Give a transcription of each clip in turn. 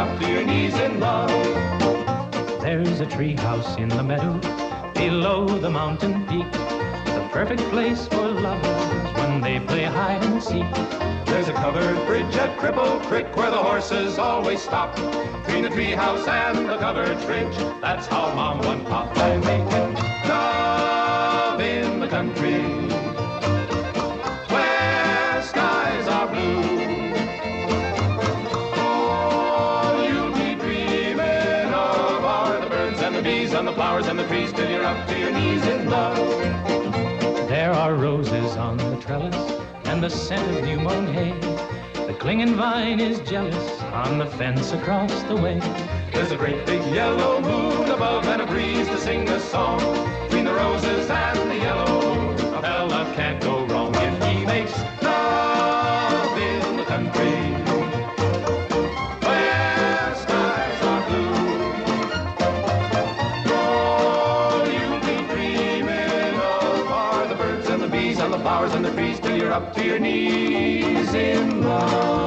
up to your knees in love. There's a tree house in the meadow below the mountain peak, the perfect place for lovers when they play hide and seek. There's a covered bridge at Cripple Creek where the horses always stop. Between the tree house and the covered bridge, that's how Mom and Pop are making love in the country where skies are blue. All you'll be dreaming of are the birds and the bees and the flowers and the trees till you're up to your knees in love. There are roses on the trellis and the scent of new mown hay. The clinging vine is jealous on the fence across the way. There's a great big yellow moon above and a breeze to sing a song. Between the roses and the yellow moon, a fella can't go wrong if he makes love in the country where skies are blue. All you'll be dreaming of are the birds and the bees and the flowers and the trees till you're up to your knees in love.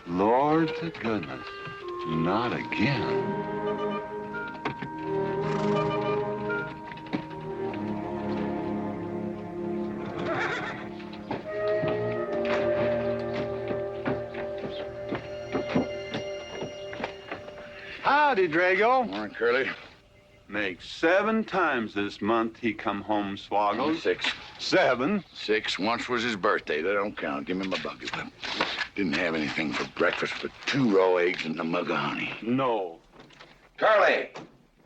Lord to goodness, not again. Howdy, Drago. Morning, Curly. Makes 7 times this month he come home swoggled. 6. 7? 6. Once was his birthday. That don't count. Give me my bucket. Didn't have anything for breakfast but 2 raw eggs and a mug of honey. No. Curly,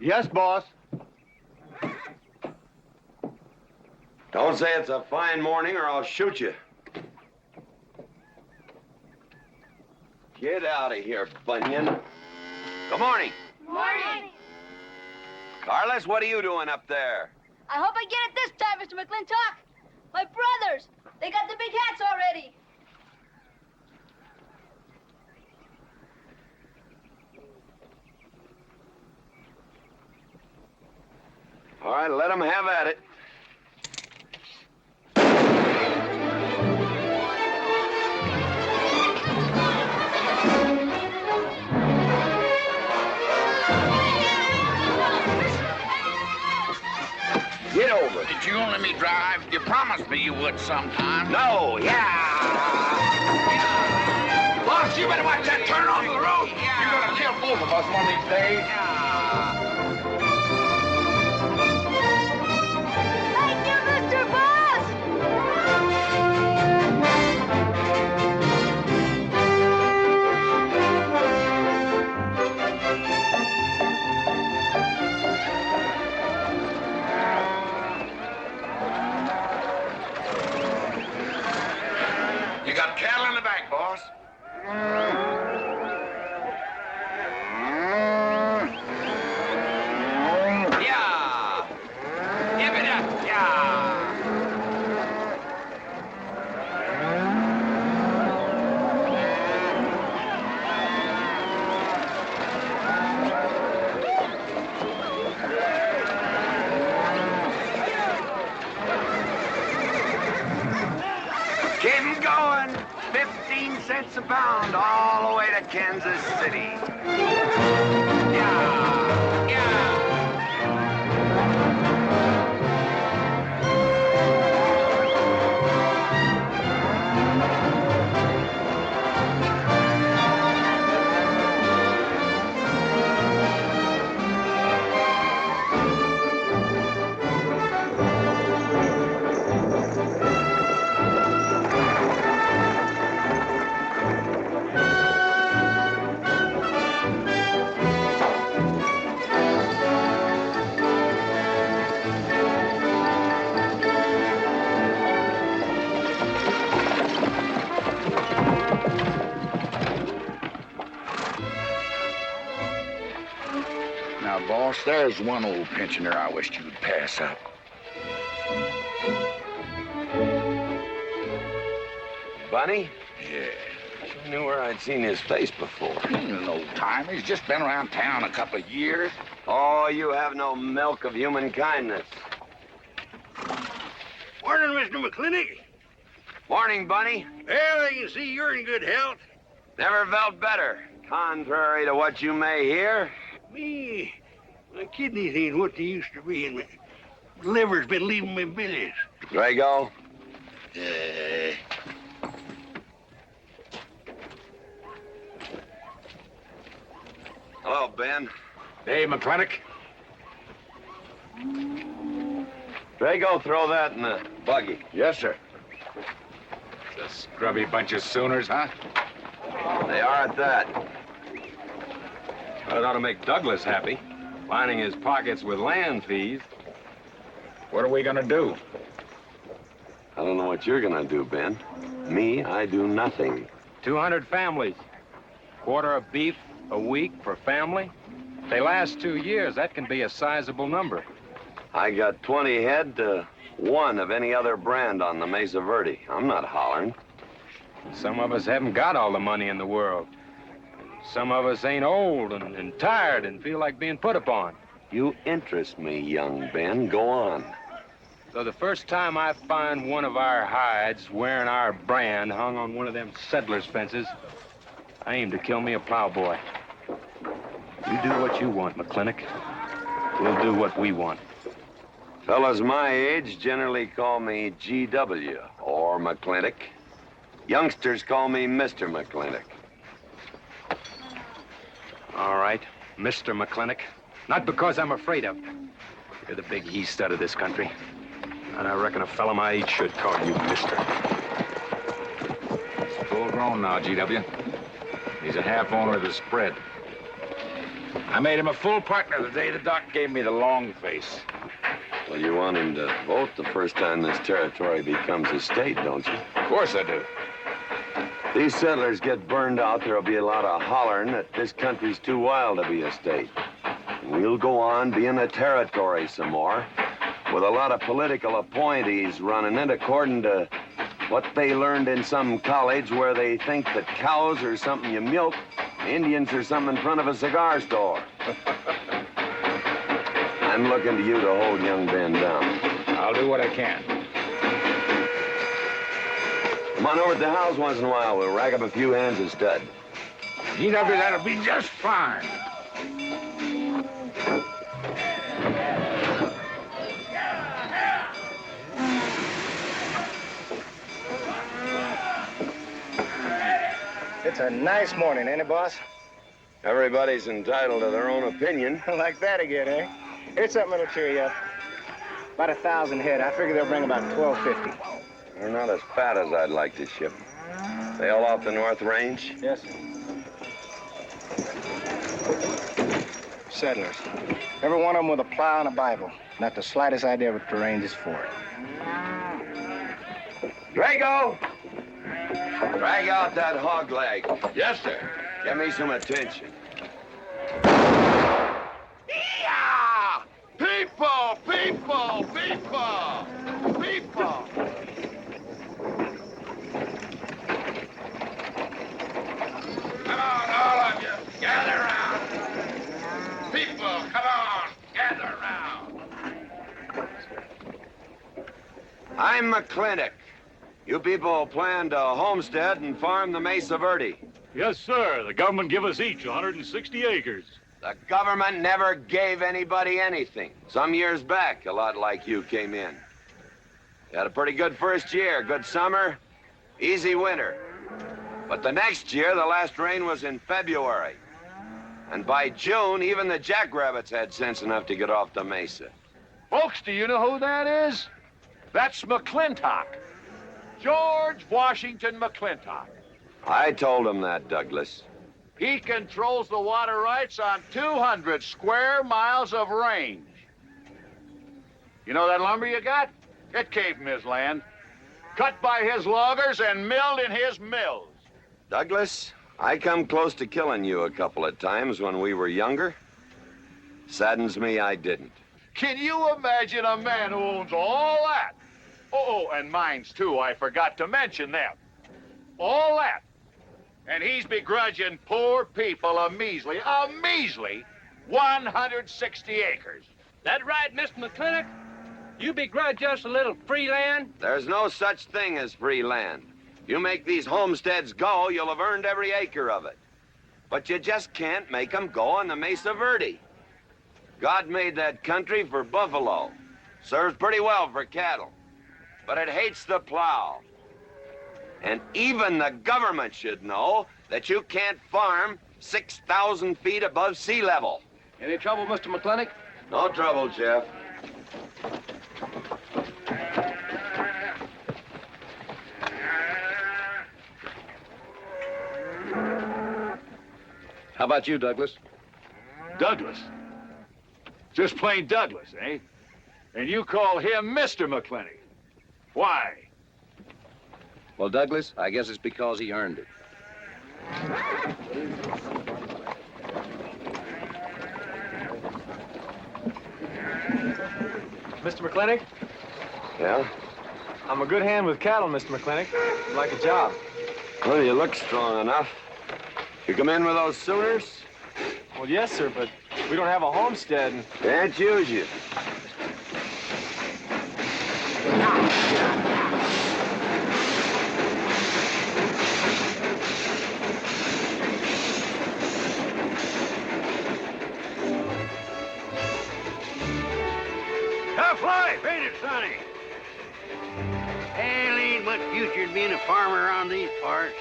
Yes, boss. don't say it's a fine morning or I'll shoot you. Get out of here, Bunyan. Good morning. Morning. Carlos, what are you doing up there? I hope I get it this time, Mr. McLintock. My brothers, they got the big hats already. All right, let them have at it. Get over it. Did you let me drive? You promised me you would sometime. No, yeah. Boss, you better watch that turn off the road. You're gonna kill both of us one of these days. Thank you, Mr. Boss. You got cattle in the back, boss. Yeah. Give it up, yeah. Keep 'em going. 15 cents a pound all the way to Kansas City. Yeah, yeah. Boss, there's one old pensioner I wished you'd pass up. Bunny? Yeah. I knew where I'd seen his face before. He's an old timer. He's just been around town a couple of years. Oh, you have no milk of human kindness. Morning, Mr. McLintock. Morning, Bunny. Well, I can see you're in good health. Never felt better. Contrary to what you may hear. Me, my kidneys ain't what they used to be, and my liver's been leaving me billies. Drago? Hello, Ben. Hey, McLintock. Drago, throw that in the buggy. Yes, sir. The scrubby bunch of Sooners, huh? They are at that. Well, it ought to make Douglas happy, lining his pockets with land fees. What are we gonna do? I don't know what you're gonna do, Ben. Me, I do nothing. 200 families. Quarter of beef a week per family. They last 2 years. That can be a sizable number. I got 20 head to 1 of any other brand on the Mesa Verde. I'm not hollering. Some of us haven't got all the money in the world. Some of us ain't old and tired and feel like being put upon. You interest me, young Ben. Go on. So the first time I find one of our hides wearing our brand hung on one of them settlers' fences, I aim to kill me a plowboy. You do what you want, McLintock. We'll do what we want. Fellas my age generally call me GW or McLintock. Youngsters call me Mr. McLintock. All right, Mr. McLintock. Not because I'm afraid of. You're the big he-stud of this country. And I reckon a fella my age should call you Mister. He's full grown now, GW. He's a half owner of the spread. I made him a full partner the day the doc gave me the long face. Well, you want him to vote the first time this territory becomes a state, don't you? Of course I do. These settlers get burned out, there'll be a lot of hollering that this country's too wild to be a state. We'll go on being a territory some more, with a lot of political appointees running it according to what they learned in some college where they think that cows are something you milk, Indians are something in front of a cigar store. I'm looking to you to hold young Ben down. I'll do what I can. Come on over to the house once in a while. We'll rack up a few hands of stud. GW, that'll be just fine. It's a nice morning, ain't it, boss? Everybody's entitled to their own opinion. Like that again, eh? Here's something that'll cheer you up. About 1,000 head. I figure they'll bring about 1,250. They're not as fat as I'd like to ship. They all off the North Range? Yes, sir. Settlers. Every one of them with a plow and a Bible. Not the slightest idea what the range is for. Drago! Drag out that hog leg. Yes, sir. Give me some attention. Yeah! People, people, people, people. Come on, all of you, gather around. People, come on, gather around. I'm McLintock. You people plan to homestead and farm the Mesa Verde. Yes, sir. The government give us each 160 acres. The government never gave anybody anything. Some years back, a lot like you came in. You had a pretty good first year, good summer, easy winter. But the next year, the last rain was in February. And by June, even the jackrabbits had sense enough to get off the mesa. Folks, do you know who that is? That's McLintock. George Washington McLintock. I told him that, Douglas. He controls the water rights on 200 square miles of range. You know that lumber you got? It came from his land. Cut by his loggers and milled in his mills. Douglas, I come close to killing you a couple of times when we were younger. Saddens me I didn't. Can you imagine a man who owns all that? Oh, and mines, too. I forgot to mention them. All that. And he's begrudging poor people a measly 160 acres. That right, Mr. McLintock? You begrudge us a little free land? There's no such thing as free land. You make these homesteads go, you'll have earned every acre of it. But you just can't make them go on the Mesa Verde. God made that country for buffalo. Serves pretty well for cattle. But it hates the plow. And even the government should know that you can't farm 6,000 feet above sea level. Any trouble, Mr. McLintock? No trouble, Jeff. How about you, Douglas? Douglas? Just plain Douglas, eh? And you call him Mr. McLintock. Why? Well, Douglas, I guess it's because he earned it. Mr. McLintock, Yeah? I'm a good hand with cattle, Mr. McLintock. I'd like a job. Well, you look strong enough. You come in with those Sooners? Well, yes, sir, but we don't have a homestead. Can't use you. Tough life, ain't it, Sonny? Hell, ain't much future in being a farmer around these parts.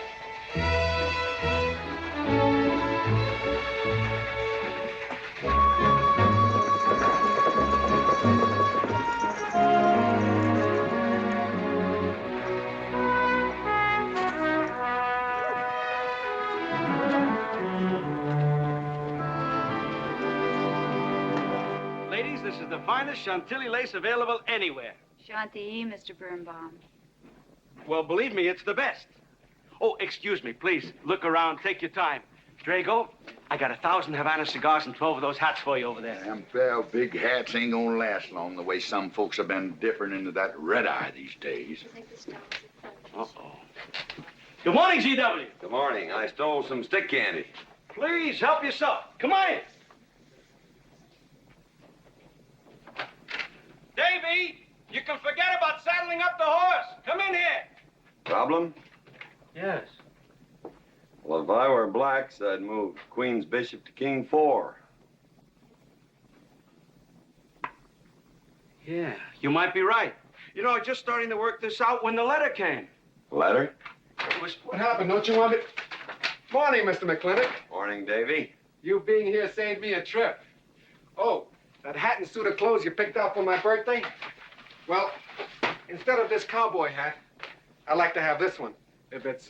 Ladies, this is the finest Chantilly lace available anywhere. Chantilly, Mr. Birnbaum. Well, believe me, it's the best. Oh, excuse me, please. Look around. Take your time. Drago, I got 1,000 Havana cigars and 12 of those hats for you over there. Them fair big hats ain't gonna last long the way some folks have been dipping into that red eye these days. Uh-oh. Good morning, GW. Good morning. I stole some stick candy. Please, help yourself. Come on in. Davy, you can forget about saddling up the horse. Come in here. Problem? Yes. Well, if I were blacks, I'd move Queen's Bishop to King 4. Yeah, you might be right. You know, I was just starting to work this out when the letter came. Letter? It was... What happened? Don't you want it? Morning, Mr. McLintock. Morning, Davy. You being here saved me a trip. Oh, that hat and suit of clothes you picked out for my birthday? Well, instead of this cowboy hat, I'd like to have this one. If it's,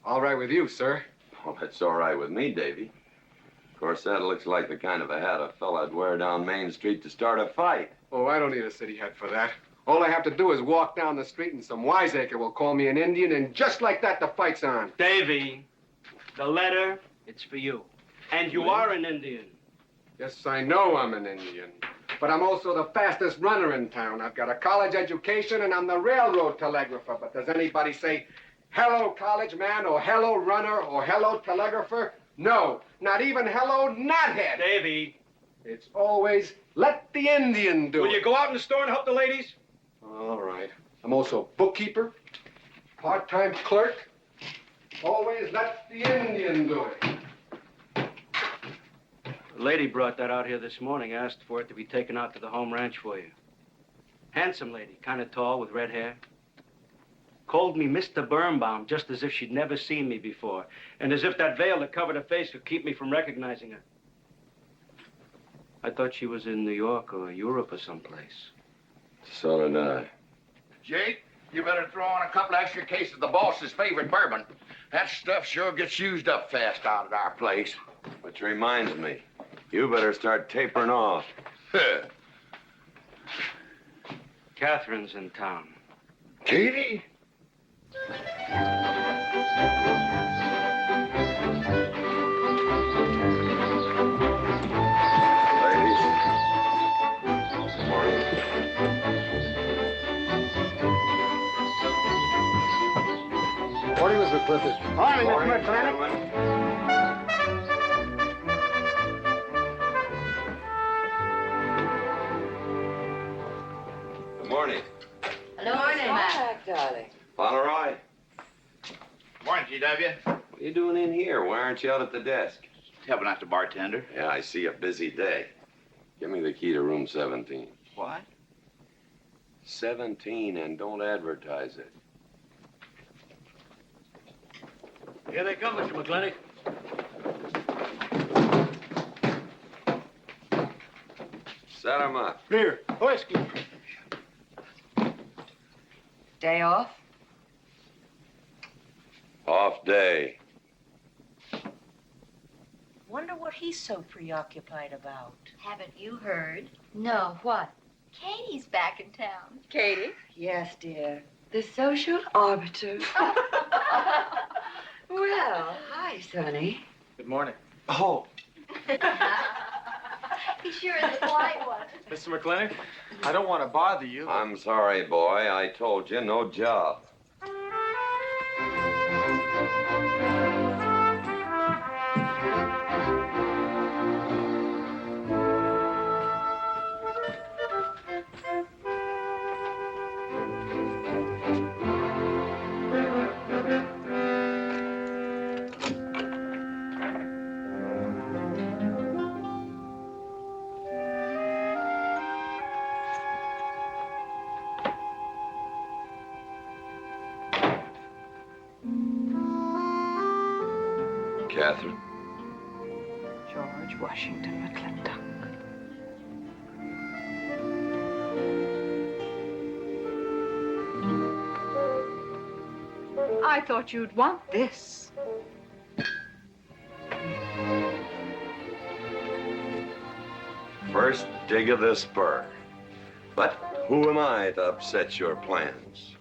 all right with you, sir. Well, that's all right with me, Davy. Of course, that looks like the kind of a hat a fella'd wear down Main Street to start a fight. Oh, I don't need a city hat for that. All I have to do is walk down the street and some wiseacre will call me an Indian, and just like that, the fight's on. Davy, the letter, it's for you. And you are an Indian. Yes, I know I'm an Indian. But I'm also the fastest runner in town. I've got a college education, and I'm the railroad telegrapher. But does anybody say, hello, college man, or hello, runner, or hello, telegrapher? No, not even hello, knothead. Davy. It's always, let the Indian do it. Will you go out in the store and help the ladies? All right. I'm also bookkeeper, part-time clerk. Always let the Indian do it. The lady brought that out here this morning, asked for it to be taken out to the home ranch for you. Handsome lady, kind of tall with red hair. Called me Mr. Birnbaum, just as if she'd never seen me before, and as if that veil that covered her face could keep me from recognizing her. I thought she was in New York or Europe or someplace. So did I. Jake, you better throw on a couple extra cases of the boss's favorite bourbon. That stuff sure gets used up fast out at our place. Which reminds me, you better start tapering off. Katherine's in town. Katie? Morning, Mr. McClintock. Morning, Morning, Mr. McLintock. gentlemen. Good morning. Hello, Morning, Mac. Darling. Fauntleroy, Morning, GW. what are you doing in here? Why aren't you out at the desk? Helping out the bartender. Yeah, I see a busy day. Give me the key to room 17. What? 17, and don't advertise it. Here they come, Mr. McLintock. Set 'em up. Here, whiskey. Day off? Off day. Wonder what he's so preoccupied about. Haven't you heard? No, what? Katie's back in town. Katie? Yes, dear. The social arbiter. Well, hi, Sonny. Good morning. Oh, He sure is a polite one. Mr. McLintock, I don't want to bother you. I'm sorry, boy. I told you, no job. Katherine. George Washington McLintock. I thought you'd want this. First dig of the spur. But who am I to upset your plans?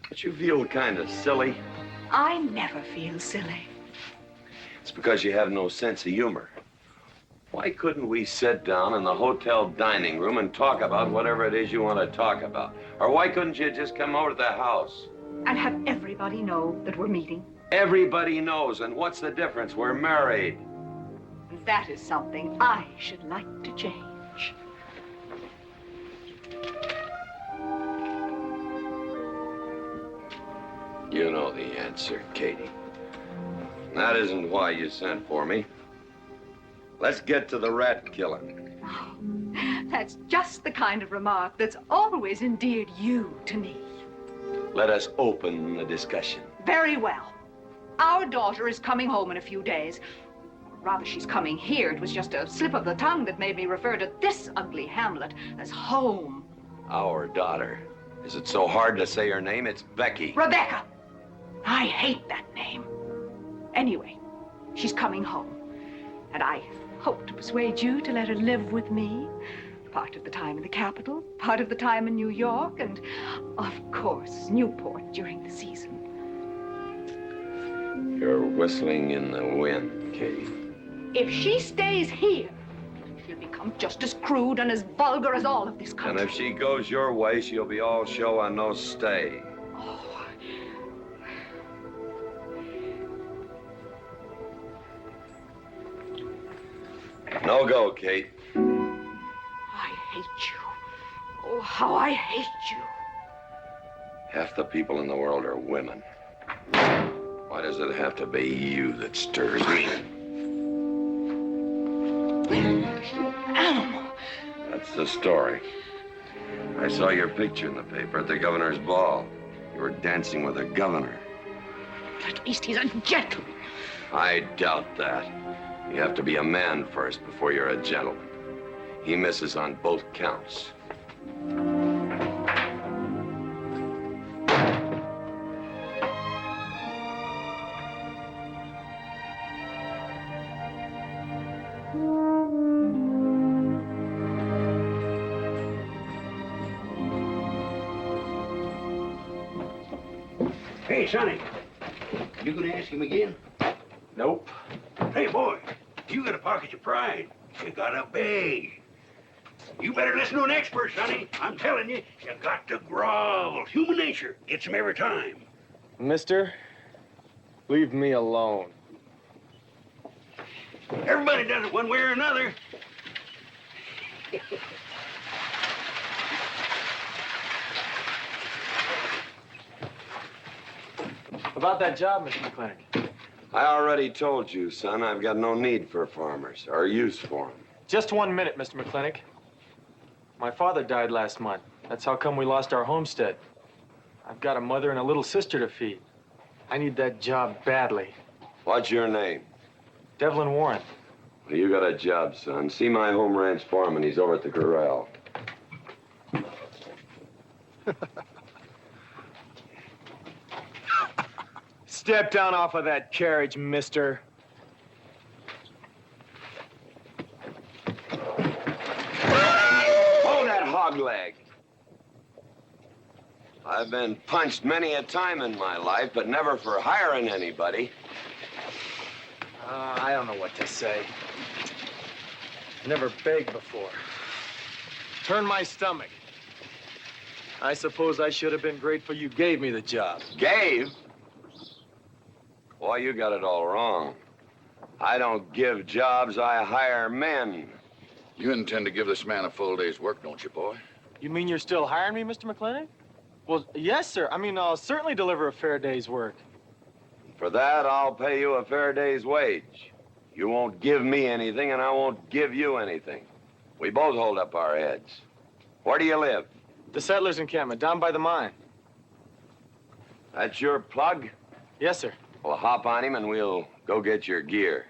But you feel kind of silly. I never feel silly. It's because you have no sense of humor. Why couldn't we sit down in the hotel dining room and talk about whatever it is you want to talk about? Or why couldn't you just come over to the house? And have everybody know that we're meeting. Everybody knows, and what's the difference? We're married. That is something I should like to change. You know the answer, Katie. That isn't why you sent for me. Let's get to the rat killing. That's just the kind of remark that's always endeared you to me. Let us open the discussion. Very well. Our daughter is coming home in a few days. Rather, she's coming here. It was just a slip of the tongue that made me refer to this ugly hamlet as home. Our daughter. Is it so hard to say her name? It's Becky. Rebecca. I hate that name. Anyway, she's coming home. And I hope to persuade you to let her live with me. Part of the time in the capital, part of the time in New York, and, of course, Newport during the season. You're whistling in the wind, Katie. If she stays here, she'll become just as crude and as vulgar as all of this country. And if she goes your way, she'll be all show and no stay. Oh. No go, Kate. I hate you. Oh, how I hate you. Half the people in the world are women. Why does it have to be you that stirs me? Animal. That's the story. I saw your picture in the paper at the governor's ball. You were dancing with the governor. At least he's a gentleman. I doubt that. You have to be a man first before you're a gentleman. He misses on both counts. Hey, Sonny, you gonna ask him again? Nope. Hey, boy, you got a pocket of pride. You gotta beg. You better listen to an expert, Sonny. I'm telling you, you got to grovel. Human nature gets him every time. Mister, leave me alone. Everybody does it one way or another. About that job, Mr. McLintock. I already told you, son, I've got no need for farmers or use for them. Just 1 minute, Mr. McLintock. My father died last month. That's how come we lost our homestead. I've got a mother and a little sister to feed. I need that job badly. What's your name? Devlin Warren. Well, you got a job, son. See my home ranch foreman. He's over at the corral. Step down off of that carriage, mister. Hold that hog leg. I've been punched many a time in my life, but never for hiring anybody. I don't know what to say. Never begged before. Turn my stomach. I suppose I should have been grateful you gave me the job. Gave? Boy, you got it all wrong. I don't give jobs, I hire men. You intend to give this man a full day's work, don't you, boy? You mean you're still hiring me, Mr. McLintock? Well, yes, sir. I mean, I'll certainly deliver a fair day's work. For that, I'll pay you a fair day's wage. You won't give me anything, and I won't give you anything. We both hold up our heads. Where do you live? The settlers' encampment, down by the mine. That's your plug? Yes, sir. Well, hop on him, and we'll go get your gear.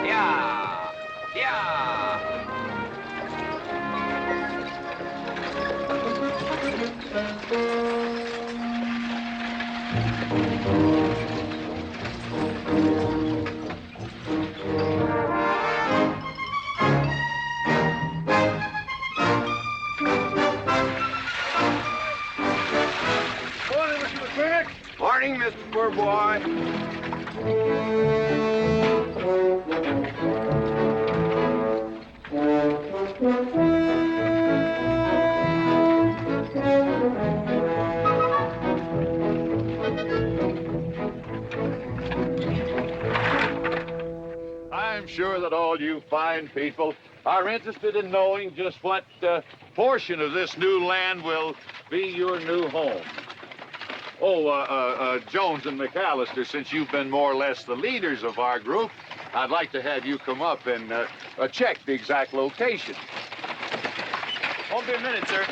Yeah! Yeah! Morning, Mr. Poor Boy. I'm sure that all you fine people are interested in knowing just what portion of this new land will be your new home. Oh, Jones and McAllister, since you've been more or less the leaders of our group, I'd like to have you come up and check the exact location. Won't be a minute, sir.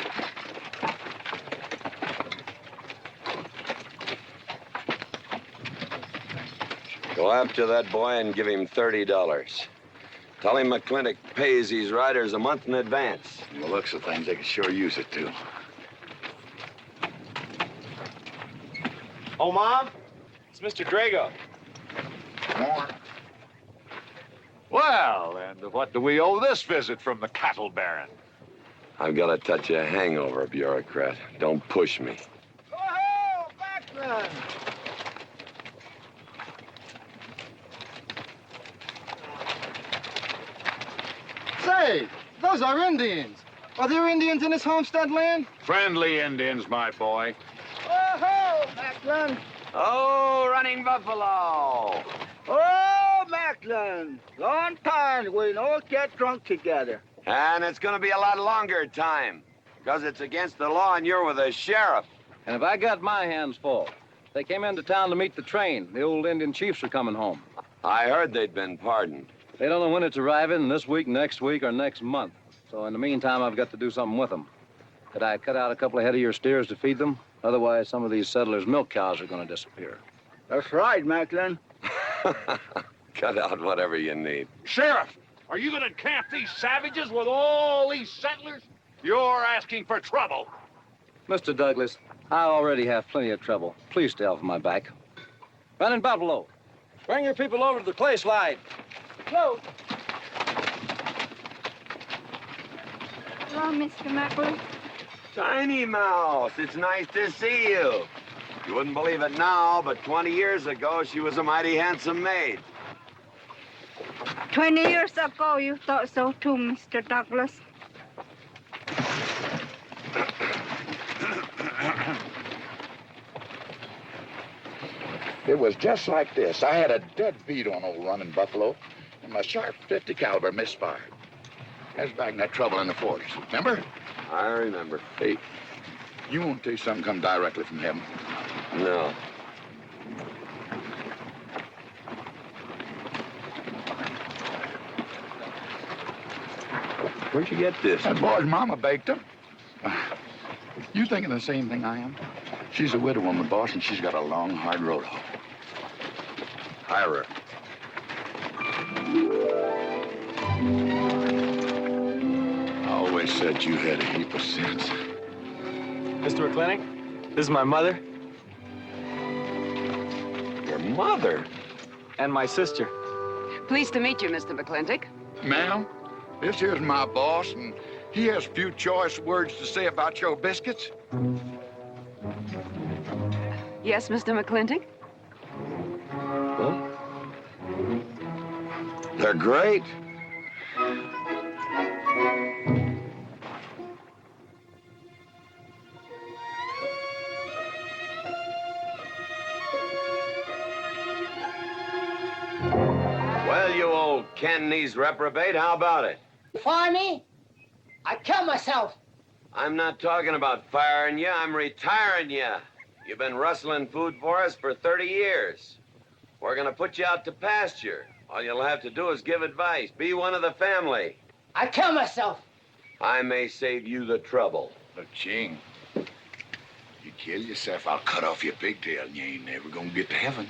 Go after that boy and give him $30. Tell him McLintock pays these riders a month in advance. From the looks of things, they could sure use it, too. Oh, Mom? It's Mr. Drago. More. Well, and what do we owe this visit from the cattle baron? I've got a touch of hangover, bureaucrat. Don't push me. Oh, backman! Say, those are Indians. Are there Indians in this homestead land? Friendly Indians, my boy. Oh, Macklin! Oh, running buffalo! Oh, Macklin! Long time we don't get drunk together. And it's gonna be a lot longer time, because it's against the law and you're with the sheriff. And if I got my hands full, they came into town to meet the train. The old Indian chiefs are coming home. I heard they'd been pardoned. They don't know when it's arriving, this week, next week, or next month. So in the meantime, I've got to do something with them. Could I cut out a couple of head of your steers to feed them? Otherwise, some of these settlers' milk cows are going to disappear. That's right, Macklin. Cut out whatever you need. Sheriff, are you going to camp these savages with all these settlers? You're asking for trouble. Mr. Douglas, I already have plenty of trouble. Please stay off my back. Running Buffalo, bring your people over to the clay slide. Close. Hello, Mr. Macklin. Tiny Mouse, it's nice to see you. You wouldn't believe it now, but 20 years ago, she was a mighty handsome maid. 20 years ago, you thought so too, Mr. Douglas. It was just like this. I had a dead beat on old running buffalo, and my sharp 50 caliber misfired. That was back in that trouble in the 40s. Remember? I remember. Hey, you want to tell you something come directly from heaven? No. Where'd you get this? That boy's mama baked them. You thinking the same thing I am? She's a widow woman, boss, and she's got a long, hard road home. Hire her. I always said you had a heap of sense. Mr. McLintock, this is my mother. Your mother? And my sister. Pleased to meet you, Mr. McLintock. Ma'am, this here's my boss, and he has few choice words to say about your biscuits. Yes, Mr. McLintock? Well, they're great. Well, you old can-knees reprobate, how about it? Fire me? I kill myself. I'm not talking about firing you, I'm retiring you. You've been rustling food for us for 30 years. We're gonna put you out to pasture. All you'll have to do is give advice. Be one of the family. I kill myself. I may save you the trouble. Look, Ching, you kill yourself, I'll cut off your pigtail and you ain't never gonna get to heaven.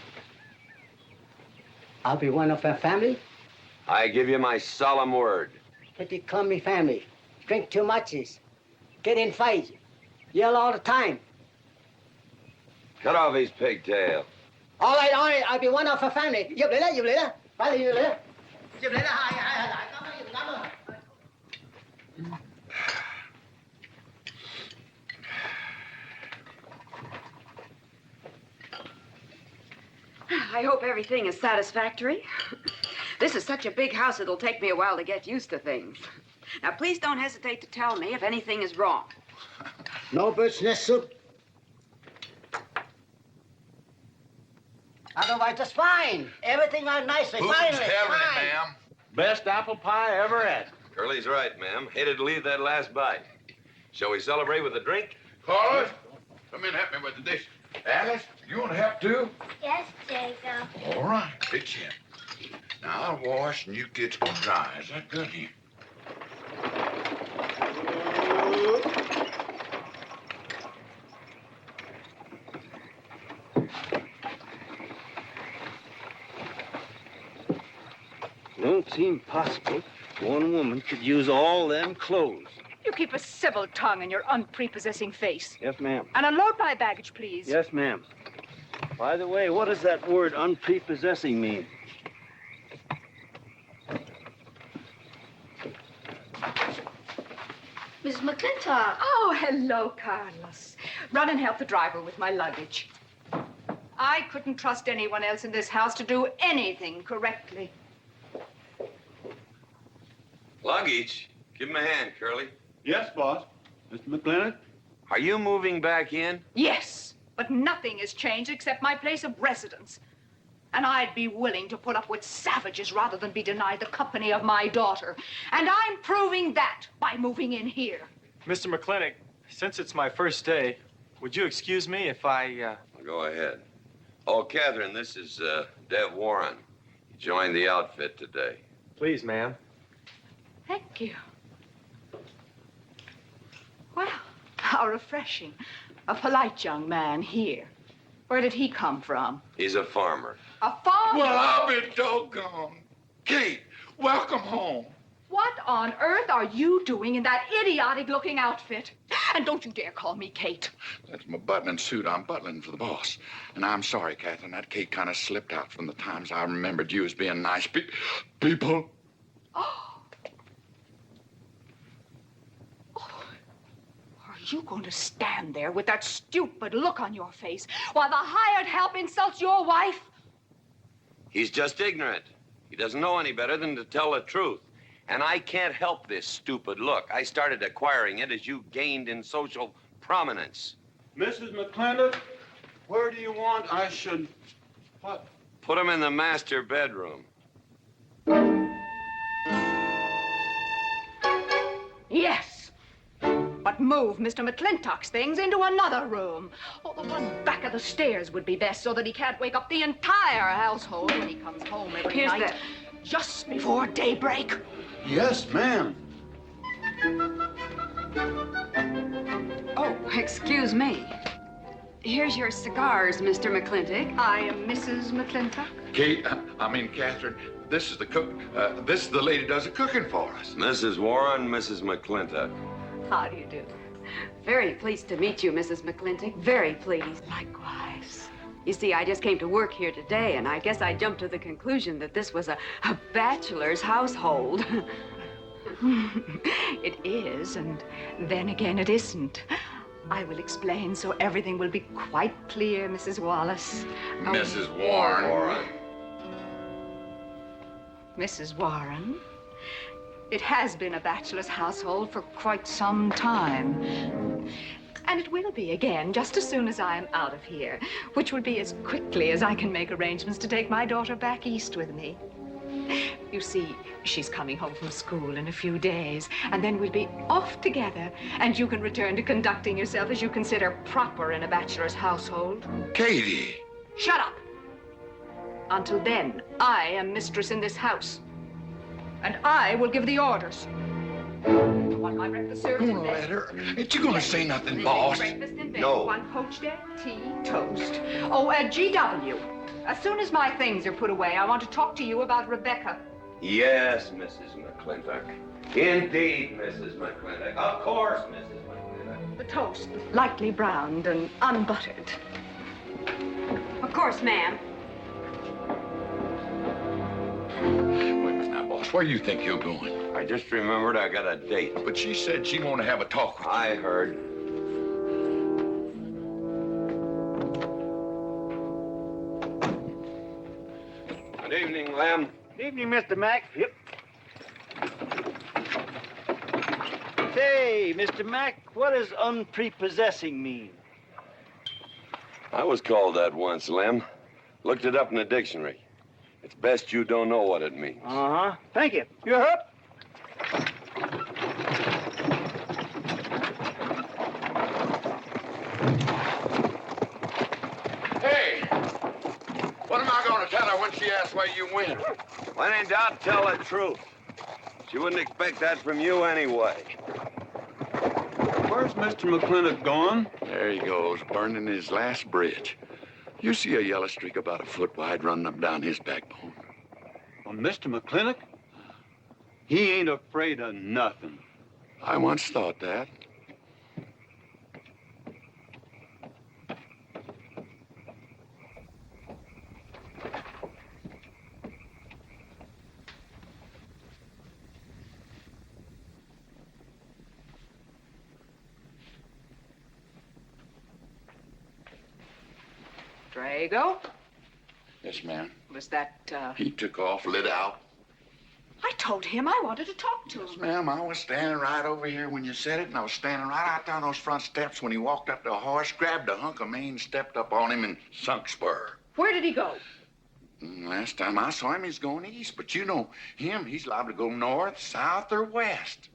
I'll be one of our family. I give you my solemn word. Pretty clumsy family. Drink too much, get in fights, yell all the time. Cut off his pigtail. All right, I'll be one of our family. Giúp lấy đó. Phải là giúp lấy đó. Hai. Cảm ơn. I hope everything is satisfactory. This is such a big house, it'll take me a while to get used to things. Now, please don't hesitate to tell me if anything is wrong. No bird's nest soup. Otherwise, just fine. Everything on nicely, finally. ma'am? Best apple pie I ever had. Curly's right, ma'am. Hated to leave that last bite. Shall we celebrate with a drink? Carlos, come in and help me with the dishes. Alice, you want to help too? Yes, Jacob. All right, pitch in. Now I'll wash and you kids can dry. Is that good here? Don't seem possible one woman could use all them clothes. You keep a civil tongue in your unprepossessing face. Yes, ma'am. And unload my baggage, please. Yes, ma'am. By the way, what does that word unprepossessing mean? Miss McLintock. Oh, hello, Carlos. Run and help the driver with my luggage. I couldn't trust anyone else in this house to do anything correctly. Luggage? Give him a hand, Curly. Yes, boss. Mr. McLintock? Are you moving back in? Yes, but nothing has changed except my place of residence. And I'd be willing to put up with savages rather than be denied the company of my daughter. And I'm proving that by moving in here. Mr. McLintock, since it's my first day, would you excuse me if I, Go ahead. Oh, Katherine, this is Dev Warren. He joined the outfit today. Please, ma'am. Thank you. Well, how refreshing. A polite young man here. Where did he come from? He's a farmer. A farmer? Well, I'll be doggone. Kate, welcome home. What on earth are you doing in that idiotic-looking outfit? And don't you dare call me Kate. That's my butling suit. I'm butling for the boss. And I'm sorry, Katherine. That Kate kind of slipped out from the times I remembered you as being nice people. Oh. Are you going to stand there with that stupid look on your face while the hired help insults your wife? He's just ignorant. He doesn't know any better than to tell the truth. And I can't help this stupid look. I started acquiring it as you gained in social prominence. Mrs. McLintock, where do you want I should What? Put him in the master bedroom. Yes. But move Mr. McLintock's things into another room. Oh, the one back of the stairs would be best so that he can't wake up the entire household when he comes home every Here's night. Just before daybreak. Yes, ma'am. Oh, excuse me. Here's your cigars, Mr. McLintock. I am Mrs. McLintock. Katherine, this is the cook. This is the lady does the cooking for us. Mrs. Warren, Mrs. McLintock. How do you do? Very pleased to meet you, Mrs. McLintock. Very pleased. Likewise. You see, I just came to work here today, and I guess I jumped to the conclusion that this was a bachelor's household. It is, and then again it isn't. I will explain so everything will be quite clear, Mrs. Wallace. Mrs. Warren. Mrs. Warren, it has been a bachelor's household for quite some time. And it will be again just as soon as I am out of here, which will be as quickly as I can make arrangements to take my daughter back east with me. You see, she's coming home from school in a few days, and then we'll be off together, and you can return to conducting yourself as you consider proper in a bachelor's household. Katie! Shut up! Until then, I am mistress in this house, and I will give the orders. I want my breakfast served in bed. Let her. Ain't you gonna say nothing, boss? Breakfast in bed. No. 1 poached egg, tea, toast. Oh, GW. As soon as my things are put away, I want to talk to you about Rebecca. Yes, Mrs. McLintock. Indeed, Mrs. McLintock. Of course, Mrs. McLintock. The toast, lightly browned and unbuttered. Of course, ma'am. Wait a minute now, boss. Where do you think you're going? I just remembered I got a date. But she said she wanted to have a talk with you. I heard. Good evening, Lem. Good evening, Mr. Mack. Yep. Say, Mr. Mack, what does unprepossessing mean? I was called that once, Lem. Looked it up in the dictionary. It's best you don't know what it means. Uh-huh. Thank you. You up? Hey! What am I gonna tell her when she asks where you went? When in doubt, tell the truth. She wouldn't expect that from you anyway. Where's Mr. McLintock going? There he goes, burning his last bridge. You see a yellow streak about a foot wide running up down his backbone. Well, Mr. McLintock? He ain't afraid of nothing. I once thought that. Drago? Yes, ma'am. Was that, He took off, lit out. I told him I wanted to talk to him. Yes, ma'am, I was standing right over here when you said it, and I was standing right out there on those front steps when he walked up to a horse, grabbed a hunk of mane, stepped up on him, and sunk spur. Where did he go? Last time I saw him, he's going east, but you know him, he's liable to go north, south, or west.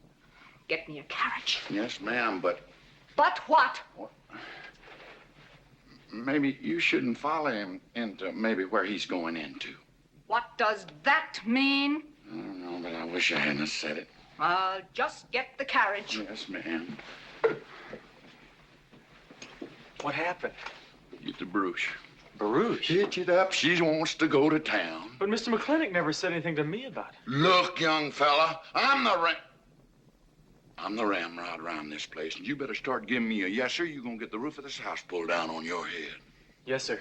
Get me a carriage. Yes, ma'am, but But what? maybe you shouldn't follow him into maybe where he's going into. What does that mean? I don't know, but I wish I hadn't said it. Just get the carriage. Yes, ma'am. What happened? Get the Bruce. Baruch? Hitch it up. She wants to go to town. But Mr. McLintock never said anything to me about it. Look, young fella, I'm the ramrod around this place, and you better start giving me a yes, sir. You're gonna get the roof of this house pulled down on your head. Yes, sir.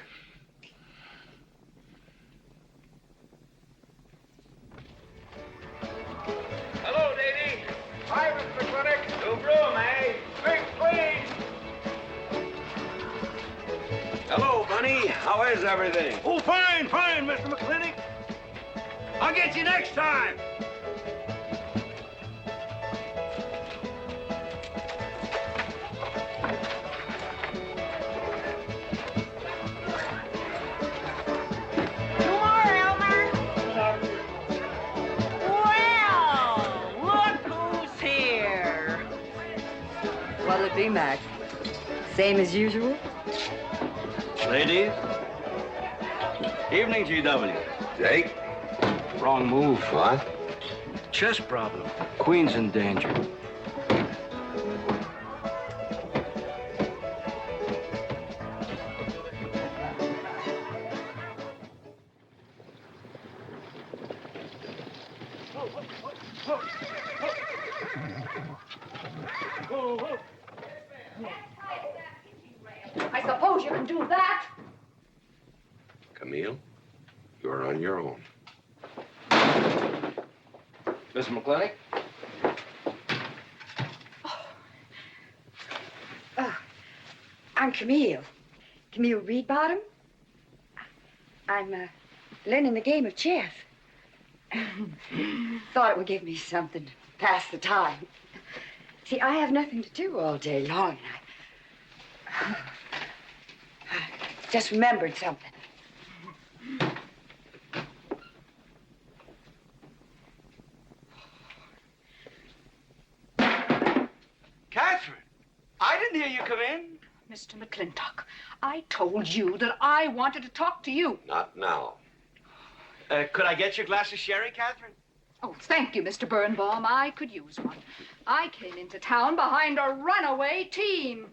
Hello, Davy. Hi, Mr. McLintock. No room, eh? Drink, please. Hello, Bunny. How is everything? Oh, fine, fine, Mr. McLintock. I'll get you next time. be, Max? Same as usual? Ladies. Evening, GW. Jake? Wrong move. What? Chess problem. Queen's in danger. I suppose you can do that. Camille, you're on your own. Miss McLintock? I'm Camille. Camille Reedbottom. I'm learning the game of chess. Thought it would give me something to pass the time. See, I have nothing to do all day long. I just remembered something. Katherine, I didn't hear you come in. Mr. McLintock, I told you that I wanted to talk to you. Not now. Could I get your glass of sherry, Katherine? Oh, thank you, Mr. Birnbaum. I could use one. I came into town behind a runaway team.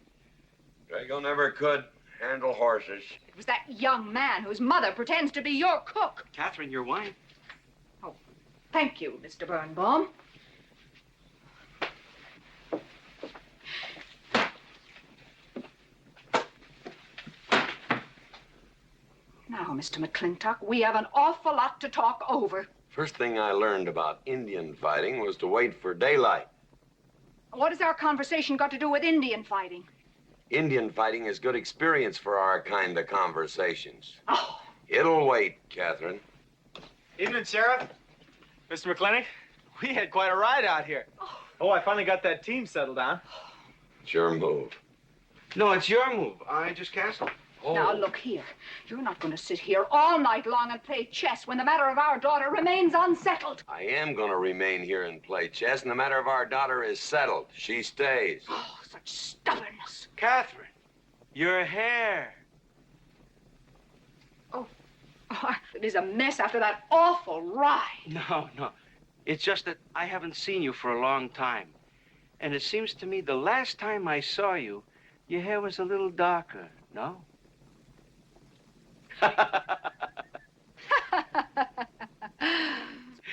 Drago never could handle horses. It was that young man whose mother pretends to be your cook. Katherine, your wine. Oh, thank you, Mr. Birnbaum. Now, Mr. McLintock, we have an awful lot to talk over. First thing I learned about Indian fighting was to wait for daylight. What has our conversation got to do with Indian fighting? Indian fighting is good experience for our kind of conversations. Oh. It'll wait, Katherine. Evening, Sheriff. Mr. McLintock, we had quite a ride out here. Oh, I finally got that team settled down. It's your move. No, it's your move. I just castled. Oh. Now, look here. You're not going to sit here all night long and play chess when the matter of our daughter remains unsettled. I am going to remain here and play chess, and the matter of our daughter is settled. She stays. Oh, such stubbornness. Katherine, your hair. Oh, it is a mess after that awful ride. No. It's just that I haven't seen you for a long time. And it seems to me the last time I saw you, your hair was a little darker, no?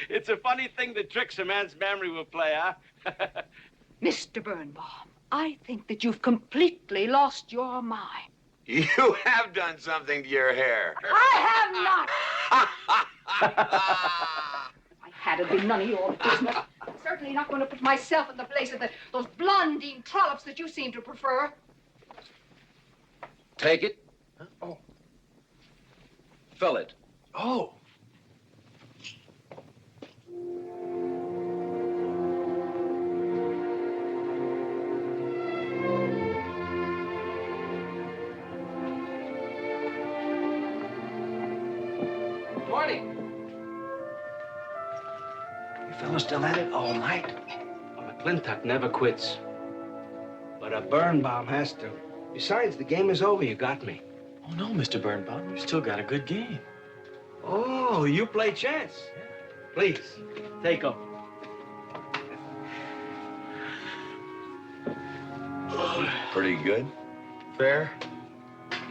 It's a funny thing that tricks a man's memory will play, huh? Mr. Birnbaum, I think that you've completely lost your mind. You have done something to your hair. I have not. If I had, it'd be none of your business. I'm certainly not going to put myself in the place of those blondine trollops that you seem to prefer. Take it. Huh? Oh. Fill it. Oh. Morning. You fellas still at it all night? McLintock never quits. But a Birnbaum has to. Besides, the game is over. You got me. Oh, no, Mr. Birnbaum. You've still got a good game. Oh, you play chess? Please, take over. Pretty good. Fair.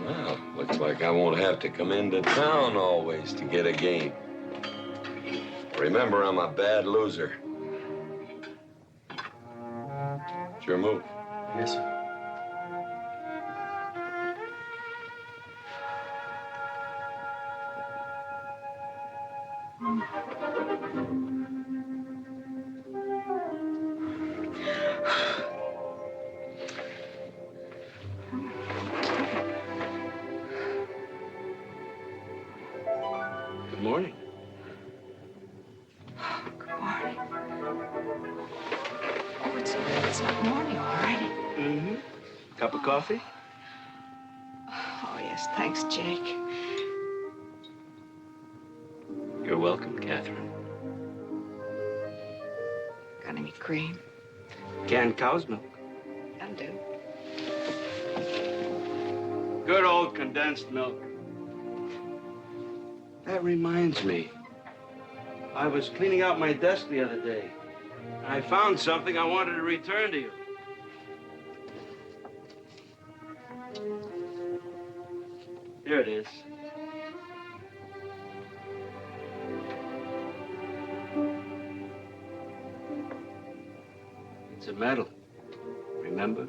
Well, looks like I won't have to come into town always to get a game. Remember, I'm a bad loser. It's your move. Yes, sir. Good morning. Good morning. Oh, it's not morning already. Mm-hmm. Cup of coffee? Oh, yes, thanks, Jake. You're welcome, Katherine. Got any cream? Canned cow's milk. That'll do. Good old condensed milk. That reminds me. I was cleaning out my desk the other day. I found something I wanted to return to you. Here it is. It's a medal, remember?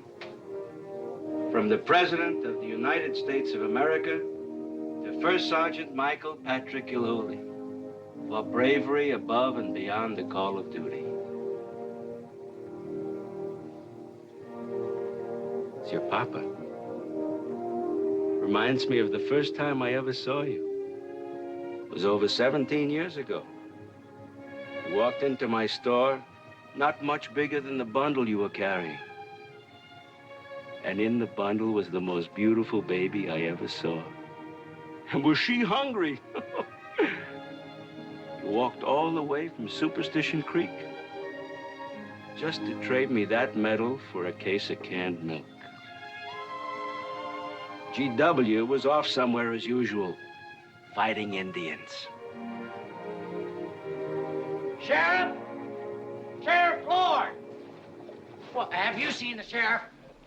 From the President of the United States of America to First Sergeant Michael Patrick Gilhooly for bravery above and beyond the call of duty. It's your papa. Reminds me of the first time I ever saw you. It was over 17 years ago. You walked into my store, not much bigger than the bundle you were carrying. And in the bundle was the most beautiful baby I ever saw. And was she hungry? You walked all the way from Superstition Creek just to trade me that medal for a case of canned milk. GW was off somewhere as usual, fighting Indians. Sheriff! Sheriff Lord! Well, have you seen the sheriff?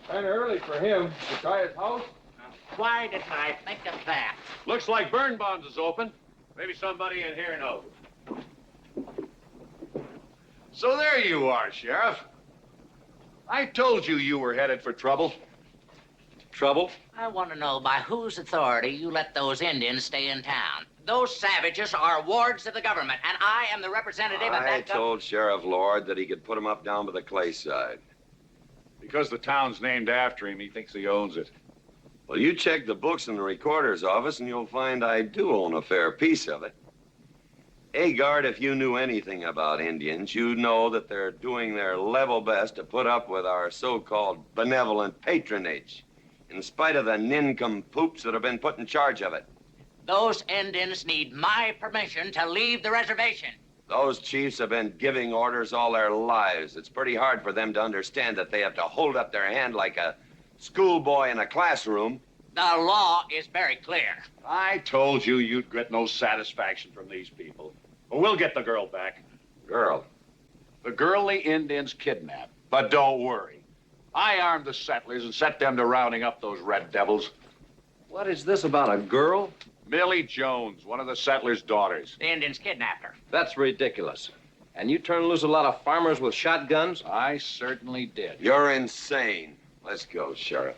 Kind of early for him. To try his house? Why didn't I think of that? Looks like Birnbaum's is open. Maybe somebody in here knows. So there you are, Sheriff. I told you you were headed for trouble. Trouble? I want to know by whose authority you let those Indians stay in town. Those savages are wards of the government, and I am the representative of I that told Sheriff Lord that he could put him up down by the clay side. Because the town's named after him, he thinks he owns it. Well, you check the books in the recorder's office, and you'll find I do own a fair piece of it. Agard, if you knew anything about Indians, you'd know that they're doing their level best to put up with our so-called benevolent patronage, in spite of the nincompoops that have been put in charge of it. Those Indians need my permission to leave the reservation. Those chiefs have been giving orders all their lives. It's pretty hard for them to understand that they have to hold up their hand like a schoolboy in a classroom. The law is very clear. I told you you'd get no satisfaction from these people. But we'll get the girl back. Girl? The girl the Indians kidnapped. But don't worry. I armed the settlers and set them to rounding up those red devils. What is this about a girl? Millie Jones, one of the settlers' daughters. The Indians kidnapped her. That's ridiculous. And you turn loose a lot of farmers with shotguns? I certainly did. You're insane. Let's go, Sheriff.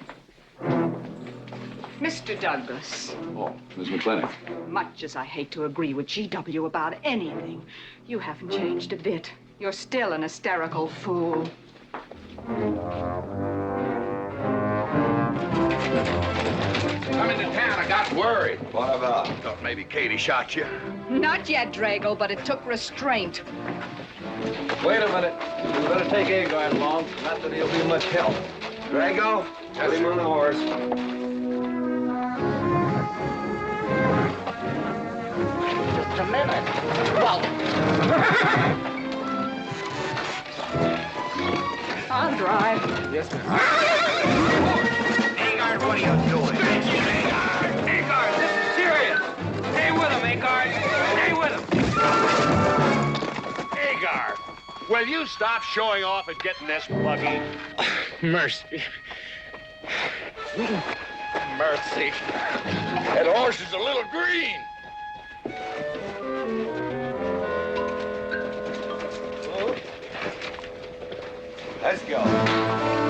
Mr. Douglas, Oh, Miss McLintock. much as I hate to agree with GW about anything, you haven't changed a bit. You're still an hysterical fool. Coming to town, I got worried. What about? Thought maybe Katie shot you. Not yet, Drago, but it took restraint. Wait a minute. You better take Agard along. Not that he'll be much help. Drago, put him on the horse. Just a minute. Well, I'll drive. Yes, ma'am. Agard, what are you doing? Agard, this is serious. Stay with him, Agard. Stay with him. Agard, will you stop showing off and getting this buggy? Mercy. Mercy. That horse is a little green. Let's go.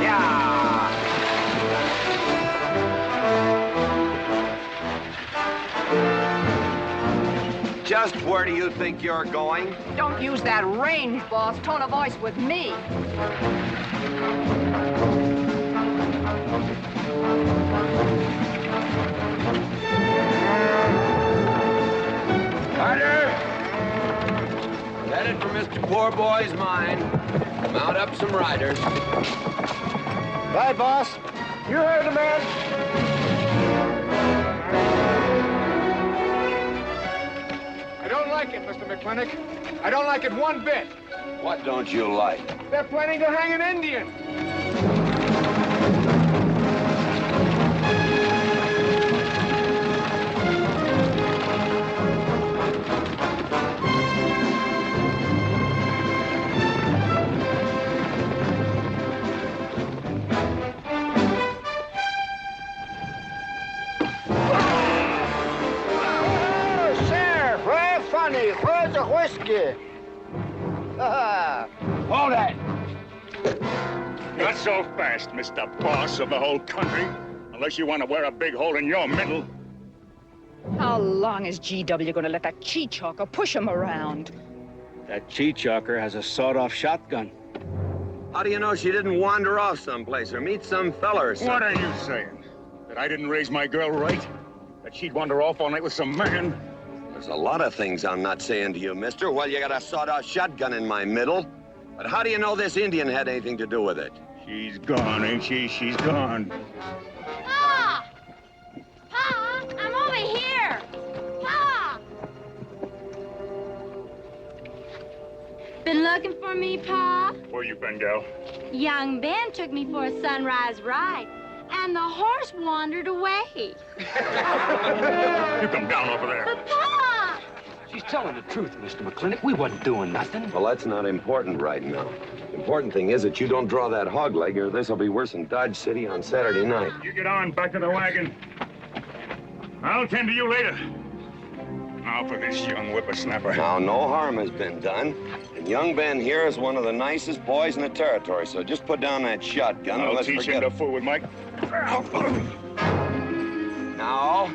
yeah. Just where do you think you're going? Don't use that range, boss. Tone of voice with me. Carter! Headed for Mr. Poor Boy's mine. Mount up some riders. Right, boss. You heard the man. I don't like it, Mr. McLintock. I don't like it one bit. What don't you like? They're planning to hang an Indian. whiskey. Hold that! Not so fast, Mr. Boss of the whole country. Unless you want to wear a big hole in your middle. How long is GW going to let that cheechawker push him around? That cheechawker has a sawed-off shotgun. How do you know she didn't wander off someplace or meet some fella or something? What are you saying? That I didn't raise my girl right? That she'd wander off all night with some man? There's a lot of things I'm not saying to you, mister. Well, you got a sawed-off shotgun in my middle. But how do you know this Indian had anything to do with it? She's gone, ain't she? She's gone. Pa! Pa! I'm over here! Pa! Been looking for me, Pa? Where you been, gal? Young Ben took me for a sunrise ride, and the horse wandered away. You come down over there. But, Pa! She's telling the truth, Mr. McLintock. We wasn't doing nothing. Well, that's not important right now. The important thing is that you don't draw that hog leg, or this will be worse than Dodge City on Saturday night. You get on, back to the wagon. I'll tend to you later. Now for this young whippersnapper. Now, no harm has been done. And young Ben here is one of the nicest boys in the territory, so just put down that shotgun and I'll let's teach forget him to fool with Mike. Now,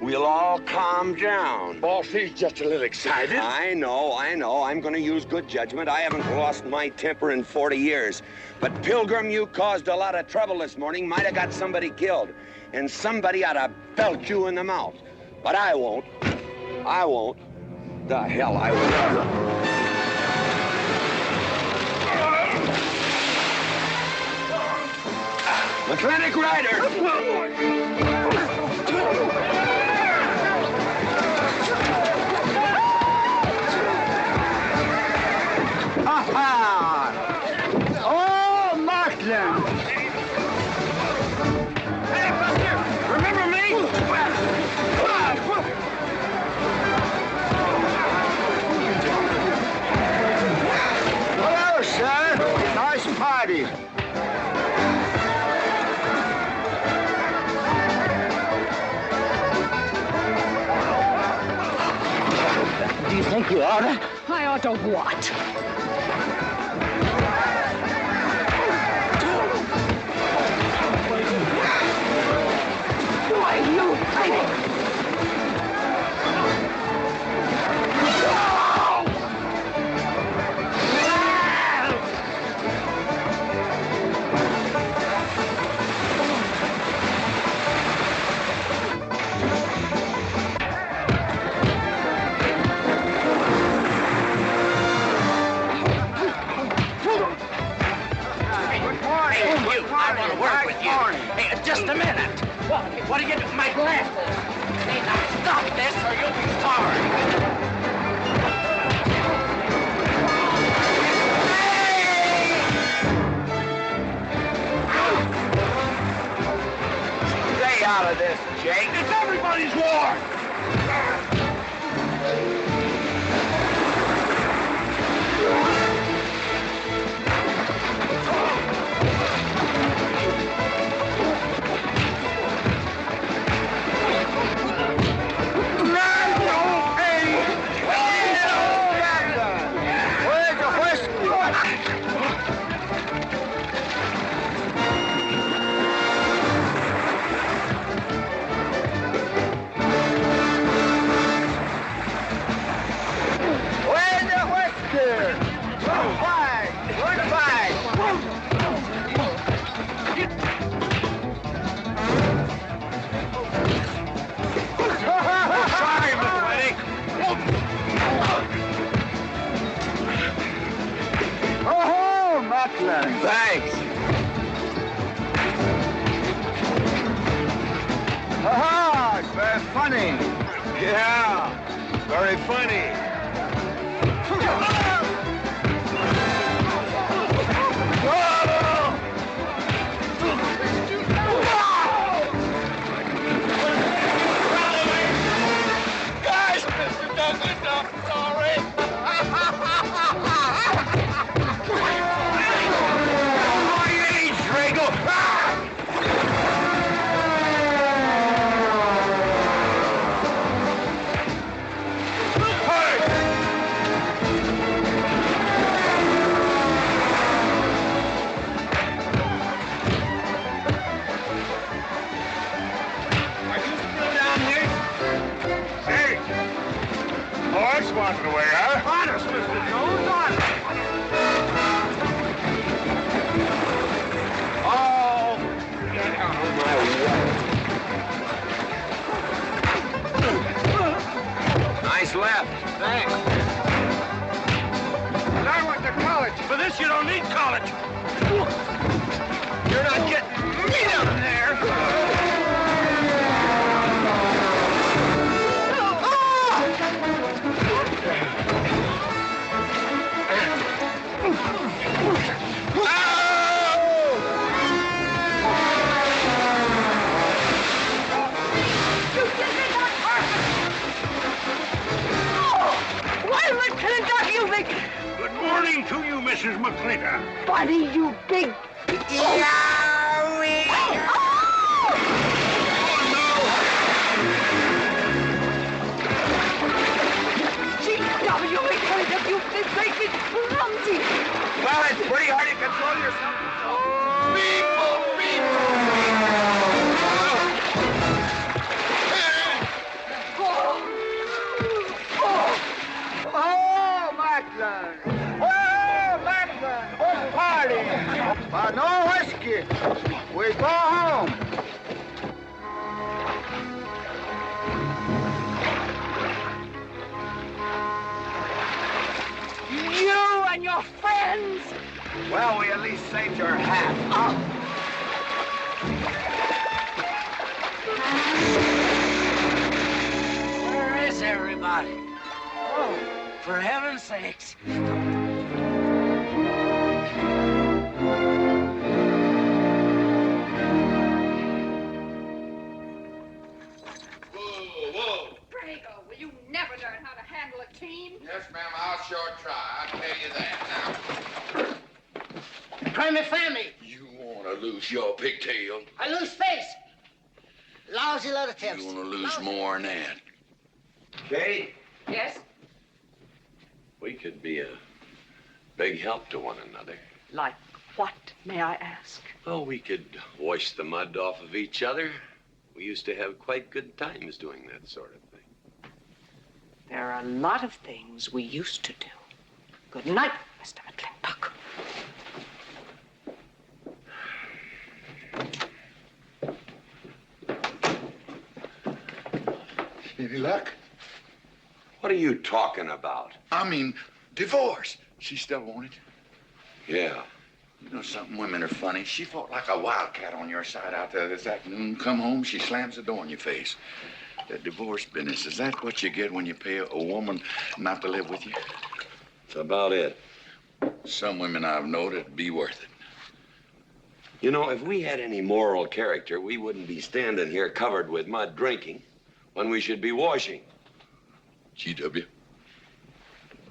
we'll all calm down. Boss, he's just a little excited. I know. I'm going to use good judgment. I haven't lost my temper in 40 years. But, Pilgrim, you caused a lot of trouble this morning. Might have got somebody killed. And somebody ought to belt you in the mouth. But I won't. I won't. The hell I will. McLintock Rider! Oh, Markland! Hey, Buster! Remember me? Hello, sir. Nice party. Do you think you ought to? I ought to what? Why, you think? Just a minute. What do you do? My glasses. Hey, now stop this or you'll be sorry. Stay out of this, Jake. It's everybody's war! Thanks. Ha-ha! It's very funny. Yeah, very funny. Guys, Mr. Douglas, I'm sorry. You don't need college. You're not getting me down there. Good morning to you, Mrs. McLintock. Buddy, you big... Yowie! G.W. McLintock, you've been making clumsy. Well, it's pretty hard to control yourself. Oh, Macklin! Oh, Macklin! What party? But no whiskey. We go home. You and your friends. Well, we at least saved your hat. Where is everybody? Oh, for heaven's sakes. Drago, will you never learn how to handle a team? Yes, ma'am, I'll sure try. I'll tell you that now. Try me family. You want to lose your pigtail? I lose face. Lousy lot of tips. You want to lose more than that. Kate, Yes? we could be a big help to one another. Like what, may I ask? Oh, we could wash the mud off of each other. We used to have quite good times doing that sort of thing. There are a lot of things we used to do. Good night, Mr. McLintock. Any luck? What are you talking about? I mean, divorce. She still wanted you. Yeah. You know something? Women are funny. She fought like a wildcat on your side out there this afternoon. Come home, she slams the door in your face. That divorce business, is that what you get when you pay a woman not to live with you? That's about it. Some women I've known it'd be worth it. You know, if we had any moral character, we wouldn't be standing here covered with mud drinking when we should be washing. G.W.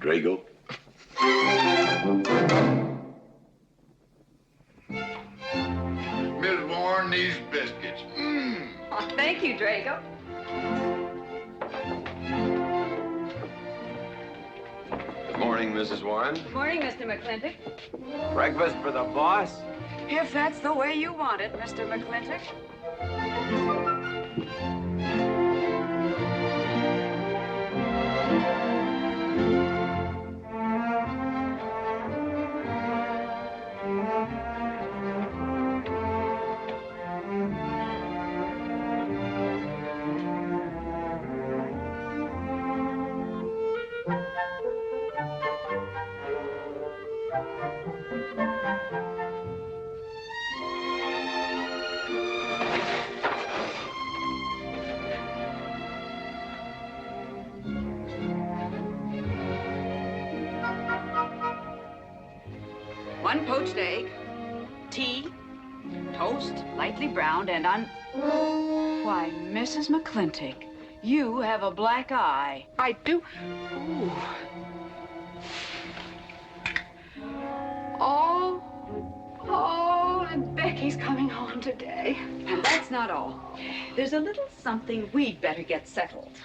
Drago. Miss Warren, these biscuits. Oh, thank you, Drago. Good morning, Mrs. Warren. Good morning, Mr. McLintock. Breakfast for the boss? If that's the way you want it, Mr. McLintock. One poached egg, tea, toast, lightly browned, and Why, Mrs. McLintock, you have a black eye. I do. Ooh. Oh, and Becky's coming home today. And that's not all. There's a little something we'd better get settled.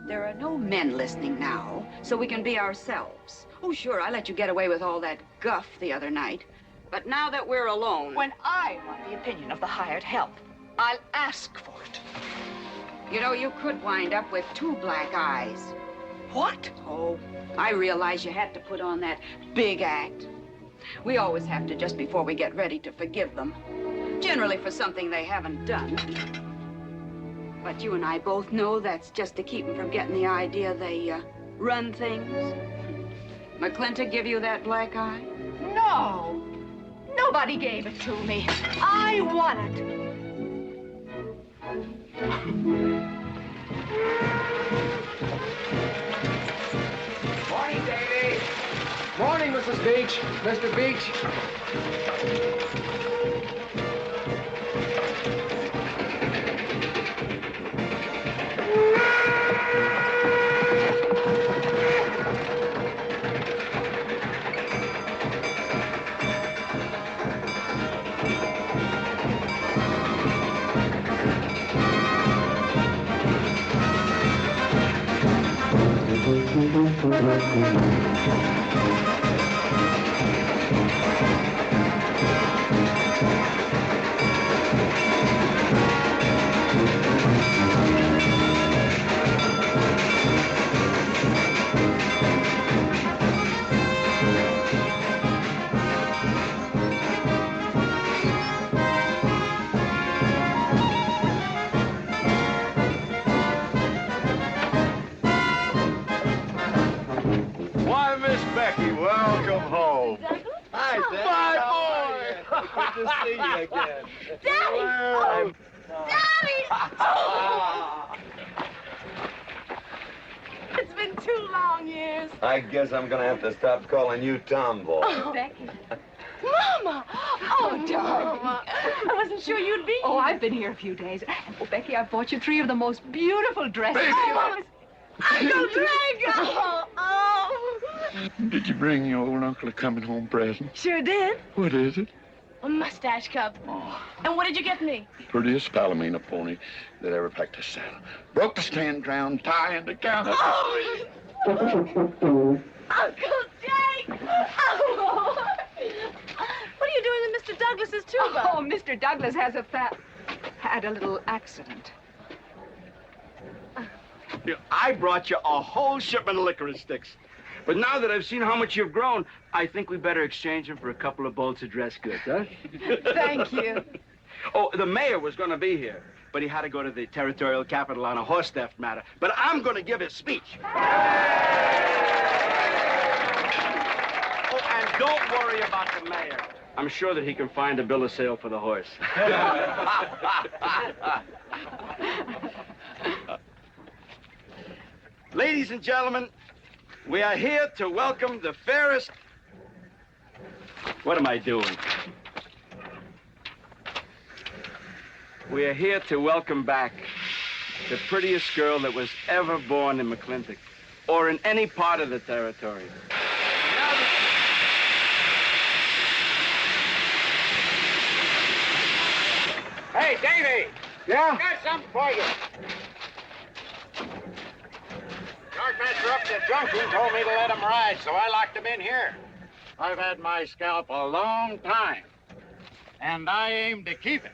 There are no men listening now, so we can be ourselves. Oh, sure, I let you get away with all that guff the other night. But now that we're alone... When I want the opinion of the hired help, I'll ask for it. You know, you could wind up with 2 black eyes. What? Oh, I realize you had to put on that big act. We always have to just before we get ready to forgive them. Generally for something they haven't done. But you and I both know that's just to keep them from getting the idea they run things. McLintock give you that black eye? No. Nobody gave it to me. I won it. Morning, Davy. Morning, Mrs. Beach. Mr. Beach. Why, Miss Becky, welcome home. Hi, My boy! Good to see you again. Daddy! Well, Daddy! Oh. It's been 2 long years. I guess I'm gonna have to stop calling you Tomboy. Oh, Becky. Mama! Oh, darling. Mama. I wasn't sure you'd be Oh, here. I've been here a few days. Oh, Becky, I've bought you 3 of the most beautiful dresses. Oh, Mama. Uncle Drago! Oh! Did you bring your old uncle a coming home present? Sure did. What is it? A mustache cup. Oh, And what did you get me? prettiest Palomino pony that ever packed a saddle. Broke the stand, drowned, tie, and the counter. Oh! Uncle Jake! Oh! What are you doing with Mr. Douglas's tuba? Oh, Mr. Douglas has had a little accident. I brought you a whole shipment of licorice sticks. But now that I've seen how much you've grown, I think we better exchange them for a couple of bolts of dress goods, huh? Thank you. Oh, the mayor was going to be here, but he had to go to the territorial capital on a horse theft matter. But I'm going to give his speech. Oh, and don't worry about the mayor. I'm sure that he can find a bill of sale for the horse. Ladies and gentlemen, we are here to welcome the fairest... What am I doing? We are here to welcome back the prettiest girl that was ever born in McLintock, or in any part of the territory. Hey, Davy! Yeah? Got something for you. Guardmaster up at the junction told me to let him ride, so I locked him in here. I've had my scalp a long time, and I aim to keep it.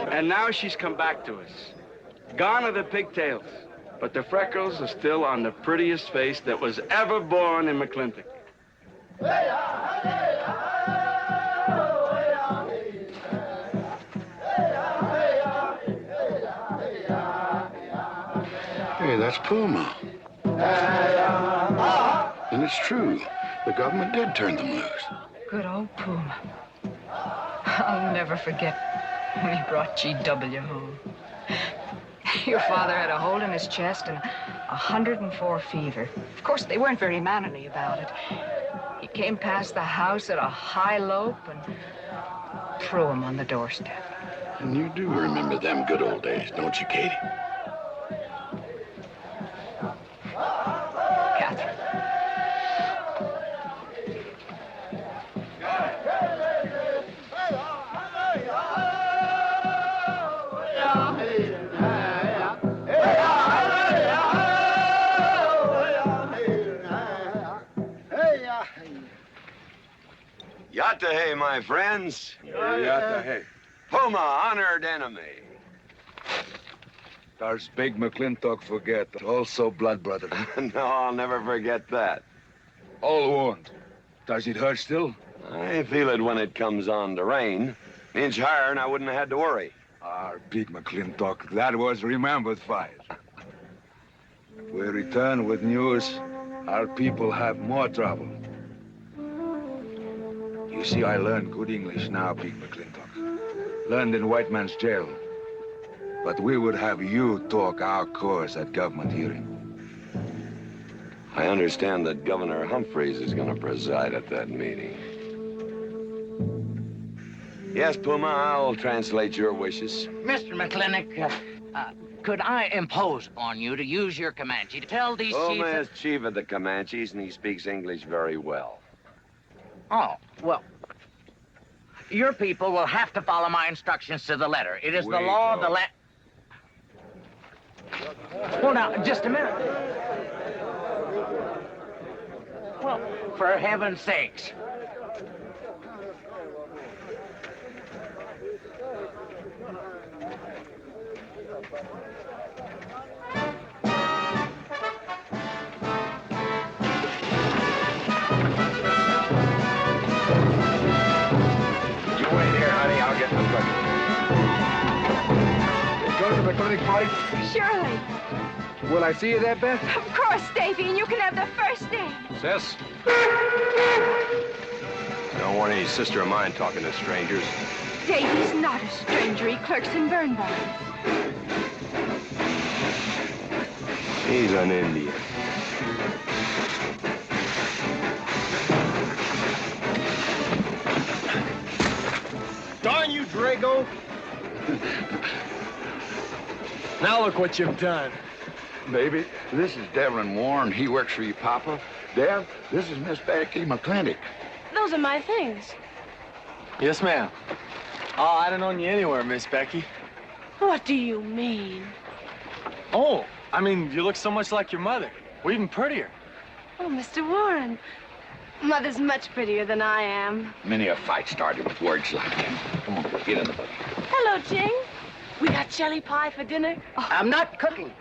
And now she's come back to us. Gone are the pigtails, but the freckles are still on the prettiest face that was ever born in McLintock. Hey, that's Puma. And it's true. The government did turn them loose. Good old Puma. I'll never forget when he brought G.W. home. Your father had a hole in his chest and 104 fever. Of course, they weren't very mannerly about it. He came past the house at a high lope and threw him on the doorstep. And you do remember them good old days, don't you, Katie? Katherine. Yatta-hey, my friends. Yatta-hey. Puma, honored enemy. Does big McLintock forget? Also blood brother. No, I'll never forget that. All wound. Does it hurt still? I feel it when it comes on to rain. An inch higher and I wouldn't have had to worry. Our big McLintock, that was remembered fight. We return with news. Our people have more trouble. You see, I learned good English now, big McLintock. Learned in white man's jail. But we would have you talk our cause at government hearing. I understand that Governor Humphreys is going to preside at that meeting. Yes, Puma, I'll translate your wishes. Mr. McLintock, could I impose upon you to use your Comanche to tell these chiefs... Puma is chief of the Comanches, and he speaks English very well. Oh, well, your people will have to follow my instructions to the letter. It is the law of the land. Well, now, just a minute. Well, for heaven's sakes. Party? Surely. Will I see you there, Beth? Of course, Davy, and you can have the first name. Sis? Don't want any sister of mine talking to strangers. Davy's not a stranger. He clerks in Birnbaum. He's an Indian. Darn you, Drago! Now look what you've done. Baby, this is Devlin Warren. He works for you, Papa. Dev, this is Miss Becky McLintock. Those are my things. Yes, ma'am. Oh, I don't own you anywhere, Miss Becky. What do you mean? Oh, I mean, you look so much like your mother. Or even prettier. Oh, Mr. Warren. Mother's much prettier than I am. Many a fight started with words like that. Come on, get in the boat. Hello, Jing. We got jelly pie for dinner. Oh. I'm not cooking.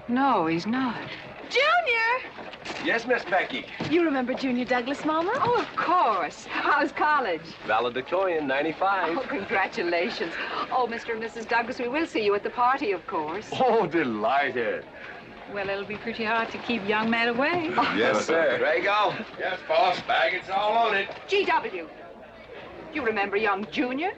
No, he's not. Junior! Yes, Miss Becky. You remember Junior Douglas, Mama? Oh, of course. How's college? Valedictorian, 95. Oh, congratulations. Oh, Mr. and Mrs. Douglas, we will see you at the party, of course. Oh, delighted. Well, it'll be pretty hard to keep young men away. Oh. Yes, sir. Drago? Yes, boss. Baggage all on it. G.W. You remember young Junior?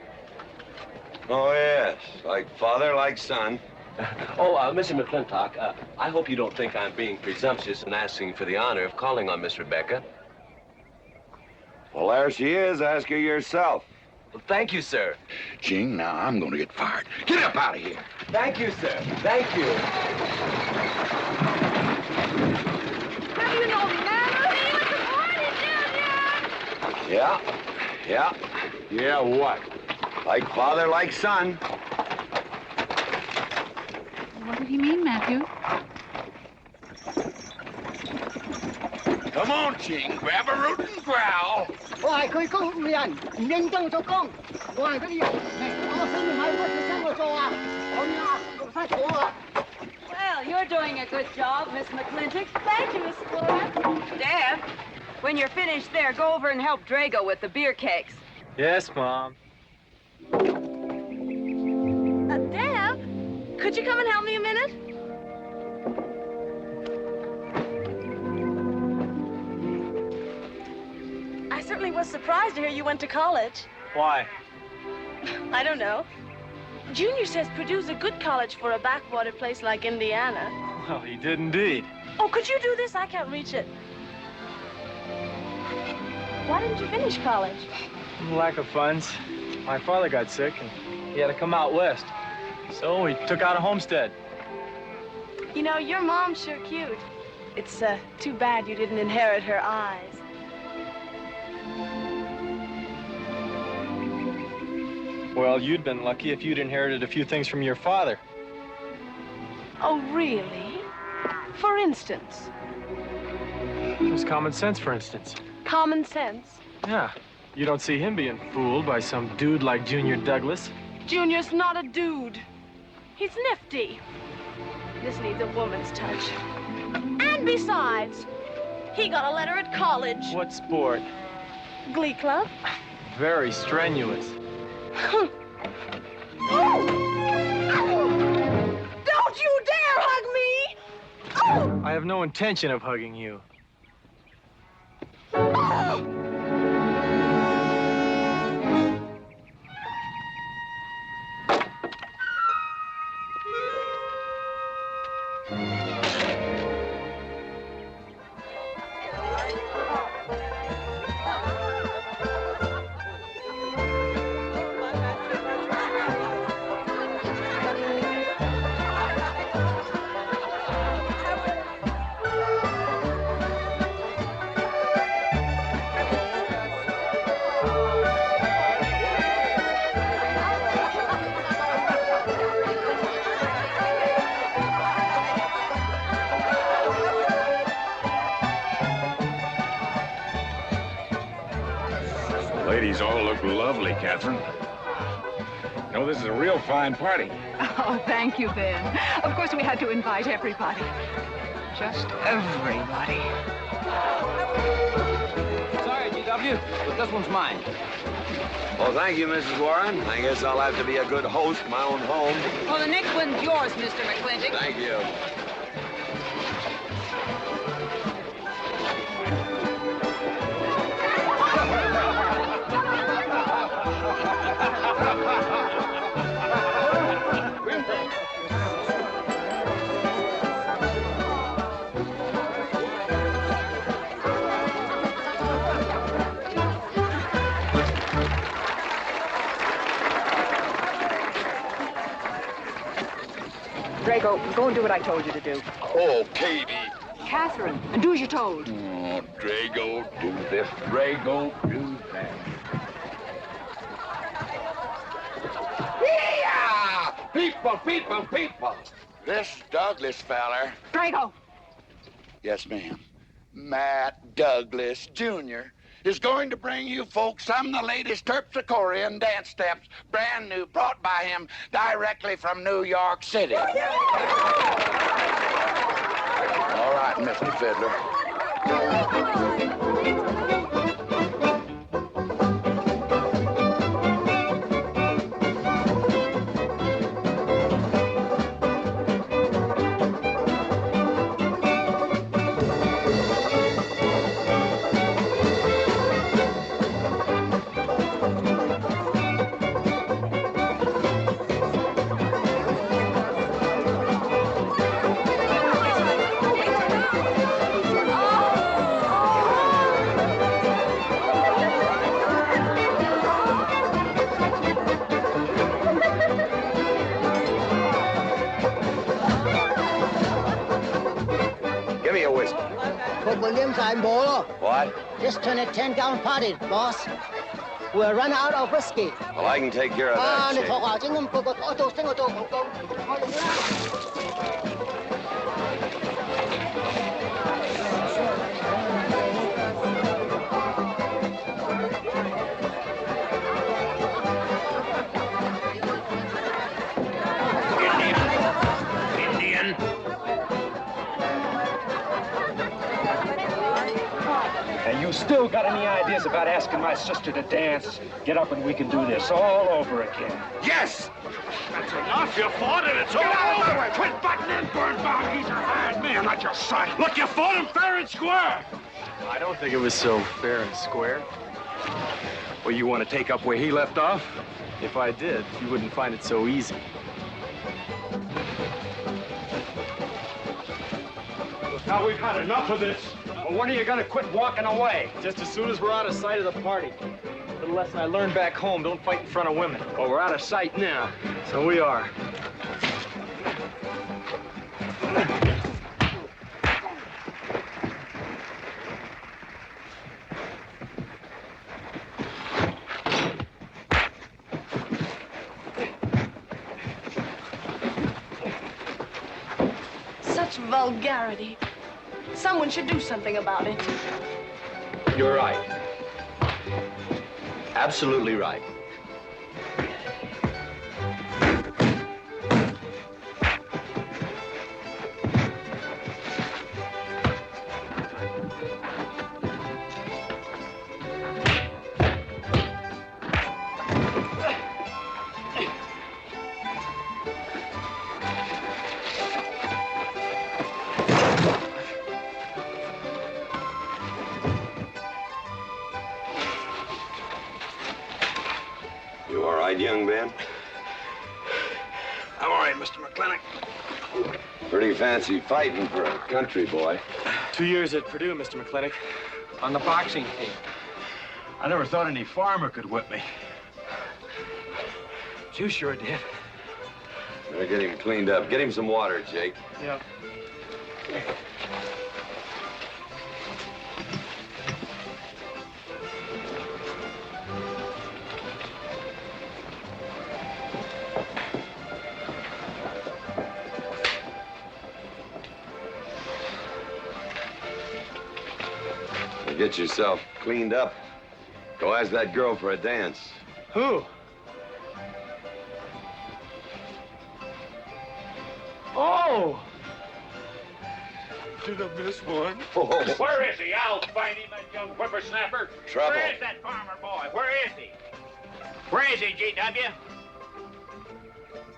Oh, yes. Like father, like son. Mr. McLintock, I hope you don't think I'm being presumptuous in asking for the honor of calling on Miss Rebecca. Well, there she is. Ask her yourself. Well, thank you, sir. Jing, now I'm going to get fired. Get up out of here. Thank you, sir. Thank you. Have you no manners? See you at the party, Junior! Yeah. Yeah, what? Like father, like son. What did he mean, Matthew? Come on, Jing. Grab a root and growl. Well, you're doing a good job, Miss McLintock. Thank you, Miss Flora. Dad, when you're finished there, go over and help Drago with the beer cakes. Yes, Mom. Deb, could you come and help me a minute? I certainly was surprised to hear you went to college. Why? I don't know. Junior says Purdue's a good college for a backwater place like Indiana. Well, he did indeed. Oh, could you do this? I can't reach it. Why didn't you finish college? Lack of funds. My father got sick, and he had to come out west. So we took out a homestead. You know, your mom's sure cute. It's too bad you didn't inherit her eyes. Well, you'd been lucky if you'd inherited a few things from your father. Oh, really? For instance? Just common sense, for instance. Common sense? Yeah. You don't see him being fooled by some dude like Junior Douglas. Junior's not a dude. He's nifty. This needs a woman's touch. And besides, he got a letter at college. What sport? Glee club. Very strenuous. Don't you dare hug me! I have no intention of hugging you. Ladies all look lovely, Katherine. You know, this is a real fine party. Oh, thank you, Ben. Of course, we had to invite everybody. Just everybody. Sorry, GW, but this one's mine. Well, thank you, Mrs. Warren. I guess I'll have to be a good host in my own home. Well, the next one's yours, Mr. McLintock. Thank you. Drago, go and do what I told you to do. Oh, Katie. Katherine, and do as you're told. Oh, Drago, do this. Drago, do that. Yeah! People, people, people. This Douglas feller. Drago! Yes, ma'am. Matt Douglas, Jr. is going to bring you folks some of the latest terpsichorean dance steps, brand new, brought by him directly from New York City. All right, Mr. Fiddler. Put Williams, I'm bowler. What? Just turn it 10-gallon potted, boss. We'll run out of whiskey. Well, I can take care of that, Jake. Indian. And you still got any ideas about asking my sister to dance? Get up and we can do this all over again. Yes! That's enough. You fought it. It's all over. Quit butting in, Birnbaum. He's a hard man, not your son. Look, you fought him fair and square. I don't think it was so fair and square. Well, you want to take up where he left off? If I did, you wouldn't find it so easy. Now we've had enough of this. Well, when are you gonna quit walking away? Just as soon as we're out of sight of the party. The lesson I learned back home, don't fight in front of women. Well, we're out of sight now. So we are. Such vulgarity. Someone should do something about it. You're right. Absolutely right. man? I'm all right, Mr. McLintock. Pretty fancy fighting for a country boy. 2 years at Purdue, Mr. McLintock, on the boxing team. I never thought any farmer could whip me. You sure did. Better get him cleaned up. Get him some water, Jake. Yeah. Get yourself cleaned up. Go ask that girl for a dance. Who? Oh! Did I miss one? Oh. Where is he? I'll find him, that young whippersnapper. Trouble. Where is that farmer boy? Where is he? Where is he, G.W.?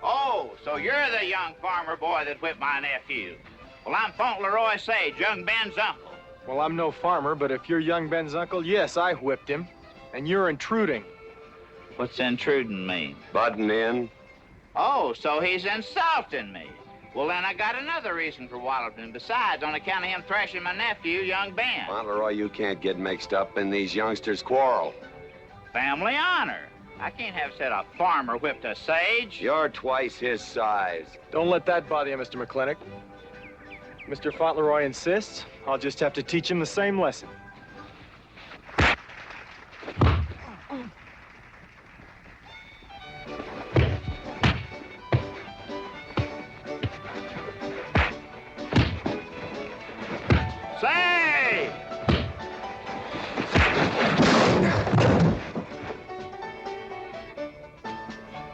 Oh, so you're the young farmer boy that whipped my nephew. Well, I'm Fauntleroy Sage, young Ben's uncle. Well, I'm no farmer, but if you're young Ben's uncle, yes, I whipped him. And you're intruding. What's intruding mean? Butting in. Oh, so he's insulting me. Well, then I got another reason for walloping him. Besides, on account of him thrashing my nephew, young Ben. Fauntleroy, you can't get mixed up in these youngsters' quarrel. Family honor. I can't have said a farmer whipped a sage. You're twice his size. Don't let that bother you, Mr. McLintock. Mr. Fauntleroy insists. I'll just have to teach him the same lesson. Say!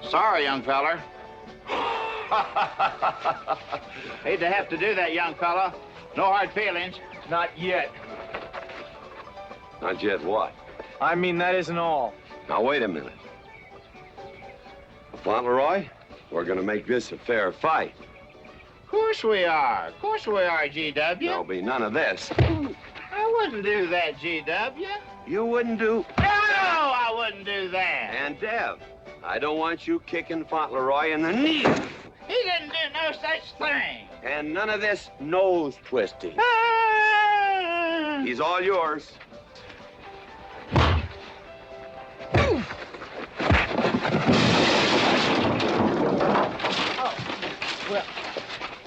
Sorry, young feller. Hate to have to do that, young fella. No hard feelings. Not yet. Not yet what? I mean, that isn't all. Now, wait a minute. Fauntleroy, we're gonna make this a fair fight. Of course we are. Of course we are, G.W. There'll be none of this. I wouldn't do that, G.W. You wouldn't do... No, I wouldn't do that. And Dev, I don't want you kicking Fauntleroy in the knee. He didn't do no such thing. And none of this nose twisting. He's all yours.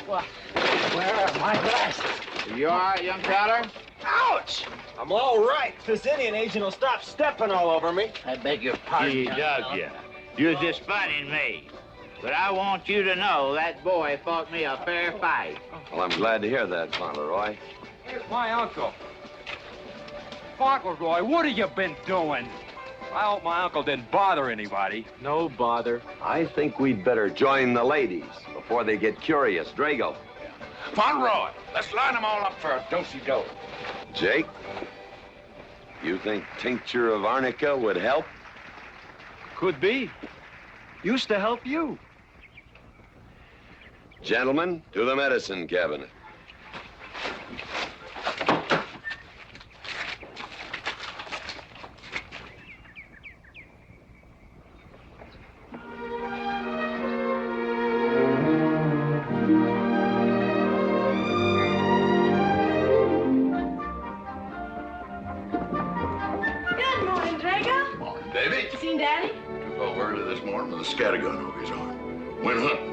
Well, where are my glasses? You all right, young feller? Ouch! I'm all right. This Indian agent will stop stepping all over me. I beg your pardon. G.W., you're just funning me. But I want you to know that boy fought me a fair fight. Well, I'm glad to hear that, Fauntleroy. Here's my uncle. Fauntleroy, what have you been doing? I hope my uncle didn't bother anybody. No bother. I think we'd better join the ladies before they get curious. Drago. Fauntleroy, let's line them all up for a do-si-do. Jake, you think tincture of arnica would help? Could be. Used to help you. Gentlemen, to the medicine cabinet. Good morning, Drago. Morning, Davy. You seen Daddy? Took off early this morning with a scattergun over his arm. Went hunting.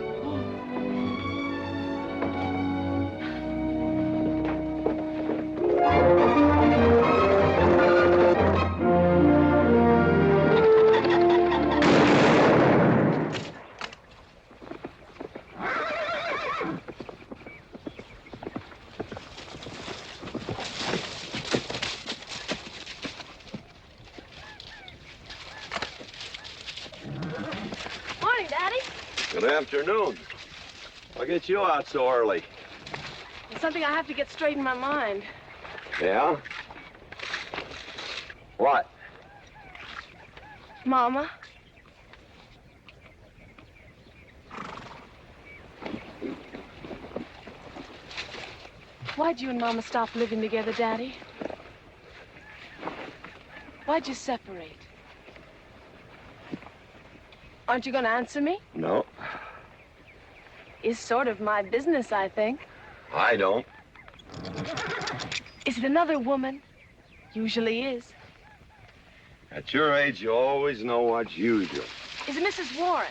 Morning, Daddy. Good afternoon. What gets you out so early? There's something I have to get straight in my mind. Yeah? What? Mama. Why'd you and Mama stop living together, Daddy? Why'd you separate? Aren't you going to answer me? No, It's sort of my business, I think. I don't. Is it another woman? Usually is. At your age, you always know what's usual. Is it Mrs. Warren?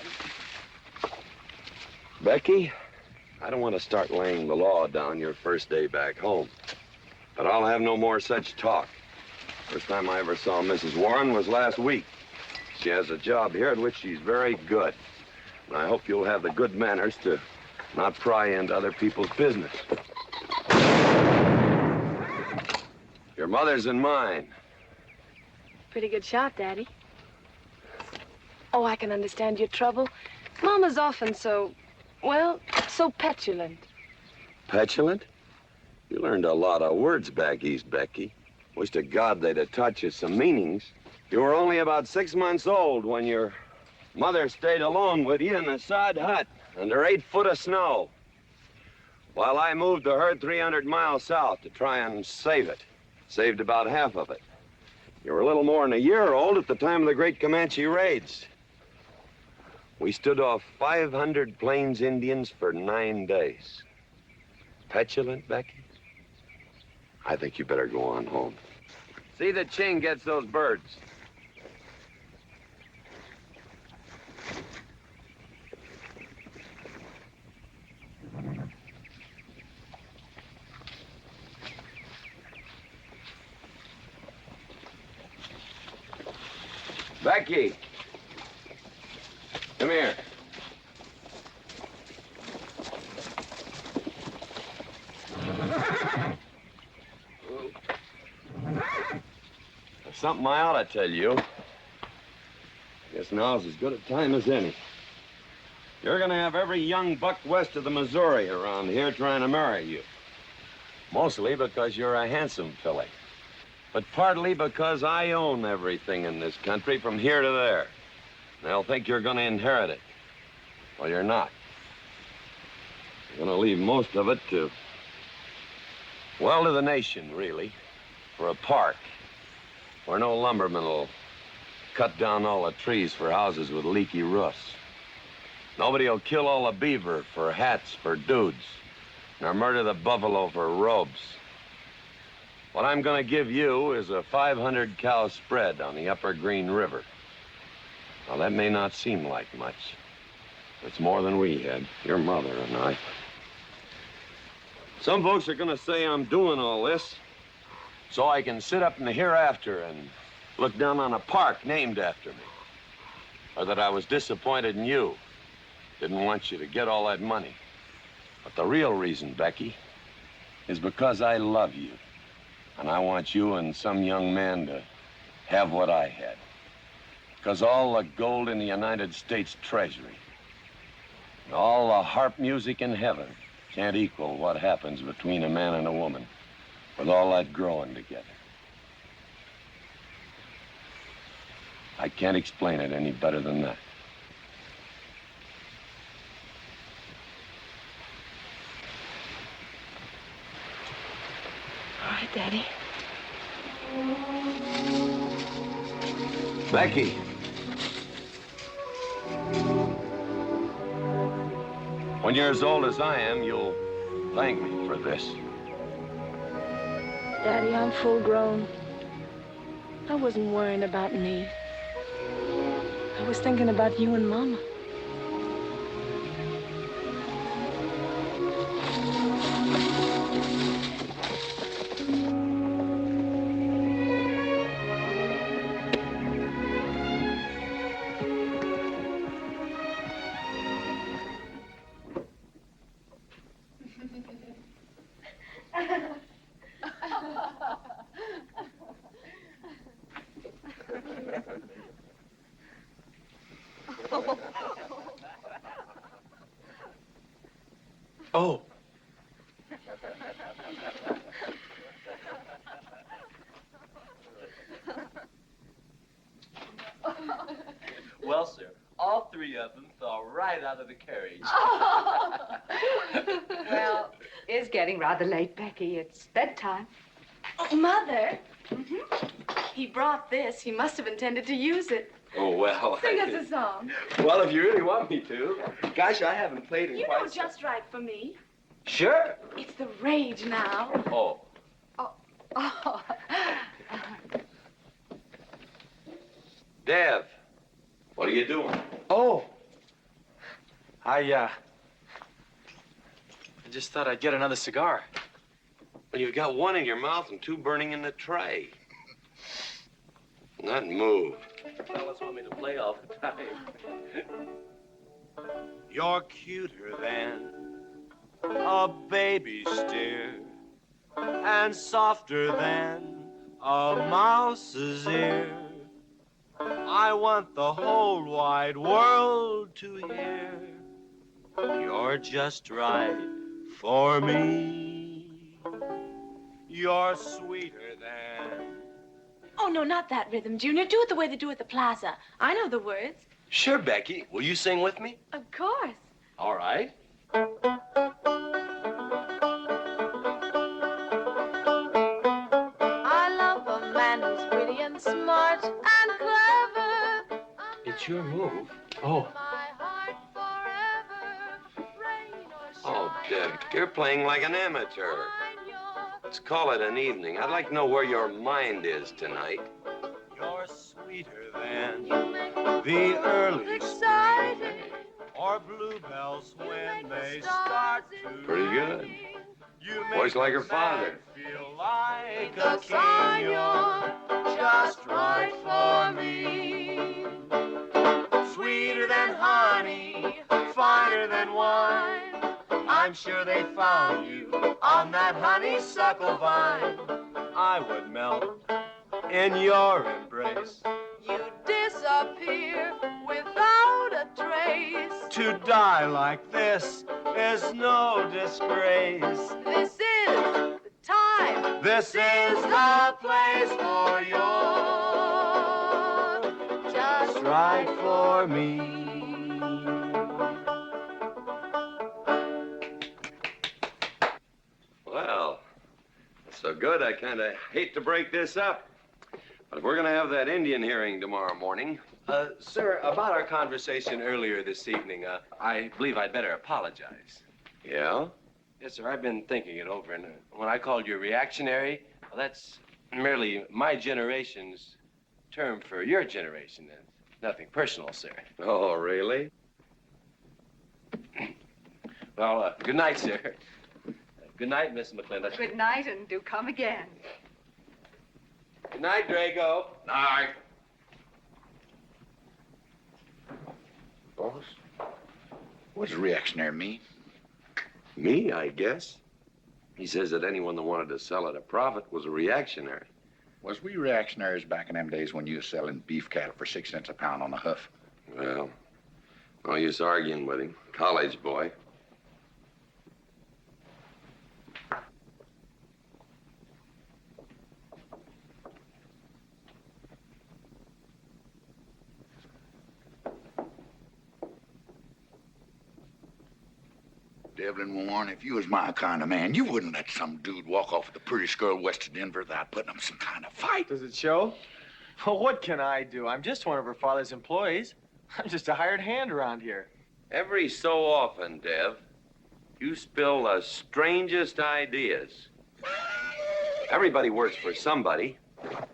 Becky, I don't want to start laying the law down your first day back home. But I'll have no more such talk. First time I ever saw Mrs. Warren was last week. She has a job here at which she's very good. And I hope you'll have the good manners to not pry into other people's business. Your mother's and mine. Pretty good shot, Daddy. Oh, I can understand your trouble. Mama's often so, well, so petulant. Petulant? You learned a lot of words back east, Becky. Wish to God they'd have taught you some meanings. You were only about 6 months old when your mother stayed alone with you in a sod hut under 8 foot of snow, while I moved the herd 300 miles south to try and save it. Saved about half of it. You were a little more than a year old at the time of the great Comanche raids. We stood off 500 Plains Indians for 9 days. Petulant, Becky? I think you better go on home. See that Ching gets those birds. Becky, come here. There's something I ought to tell you. Guess now's as good a time as any. You're gonna have every young buck west of the Missouri around here trying to marry you. Mostly because you're a handsome filly. But partly because I own everything in this country from here to there. They'll think you're gonna inherit it. Well, you're not. You're gonna leave most of it to, well, to the nation, really. For a park where no lumberman will cut down all the trees for houses with leaky roofs. Nobody will kill all the beaver for hats for dudes, nor murder the buffalo for robes. What I'm gonna give you is a 500-cow spread on the upper Green River. Now, that may not seem like much. It's more than we had, your mother and I. Some folks are gonna say I'm doing all this so I can sit up in the hereafter and look down on a park named after me. Or that I was disappointed in you. Didn't want you to get all that money. But the real reason, Becky, is because I love you. And I want you and some young man to have what I had. Because all the gold in the United States Treasury and all the harp music in heaven can't equal what happens between a man and a woman with all that growing together. I can't explain it any better than that. All right, Daddy. Becky. When you're as old as I am, you'll thank me for this. Daddy, I'm full grown. I wasn't worrying about me. I was thinking about you and Mama. Oh. Well, sir, all 3 of them fell right out of the carriage. Well, it's getting rather late, Becky. It's bedtime. Oh, Mother. He brought this. He must have intended to use it. Oh, well. Sing us a song. Well, if you really want me to. Gosh, I haven't played in You quite know just right for me. Sure. It's the rage now. Oh. Oh. Dev, what are you doing? Oh. I just thought I'd get another cigar. Well, you've got one in your mouth and two burning in the tray. Not move. Fellas want me to play all the time. You're cuter than a baby steer and softer than a mouse's ear. I want the whole wide world to hear. You're just right for me. You're sweeter than... Oh, no, not that rhythm, Junior. Do it the way they do at the plaza. I know the words. Sure, Becky. Will you sing with me? Of course. All right. I love a man who's witty and smart and clever. It's your move. Oh. Oh, Deb, you're playing like an amateur. Let's call it an evening. I'd like to know where your mind is tonight. You're sweeter than the early spring or bluebells when they start to... Pretty good. Voice like her father. Feel like a king, you're just right for me. Sweeter than honey, finer than wine. I'm sure they found you on that honeysuckle vine. I would melt in your embrace. You disappear without a trace. To die like this is no disgrace. This is the time. This is the place for you. Just right for me. Well, that's so good, I kind of hate to break this up. But if we're going to have that Indian hearing tomorrow morning... sir, about our conversation earlier this evening, I believe I'd better apologize. Yeah? Yes, sir, I've been thinking it over, and when I called you reactionary, well, that's merely my generation's term for your generation. Nothing personal, sir. Oh, really? Well, good night, sir. Good night, Miss McLintock. Good night, and do come again. Good night, Drago. Night. Boss, what does reactionary mean? Me, I guess. He says that anyone that wanted to sell at a profit was a reactionary. Was we reactionaries back in them days when you were selling beef cattle for 6 cents a pound on the hoof? Well, no use arguing with him. College boy. Devlin Warren, if you was my kind of man, you wouldn't let some dude walk off with the prettiest girl west of Denver without putting up some kind of fight. Does it show? Well, what can I do? I'm just one of her father's employees. I'm just a hired hand around here. Every so often, Dev, you spill the strangest ideas. Everybody works for somebody.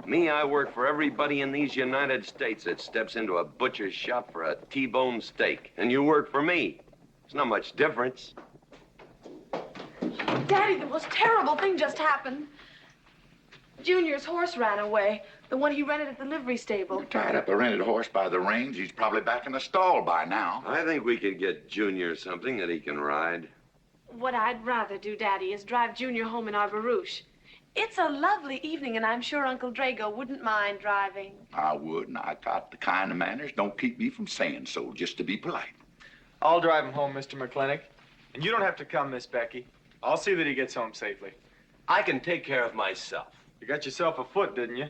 Me, I work for everybody in these United States that steps into a butcher's shop for a T-bone steak. And you work for me. There's not much difference. Daddy, the most terrible thing just happened. Junior's horse ran away. The one he rented at the livery stable. Tied up a rented horse by the reins. He's probably back in the stall by now. I think we could get Junior something that he can ride. What I'd rather do, Daddy, is drive Junior home in our barouche. It's a lovely evening, and I'm sure Uncle Drago wouldn't mind driving. I would, and I got the kind of manners don't keep me from saying so, just to be polite. I'll drive him home, Mr. McLintock. And you don't have to come, Miss Becky. I'll see that he gets home safely. I can take care of myself. You got yourself a foot, didn't you?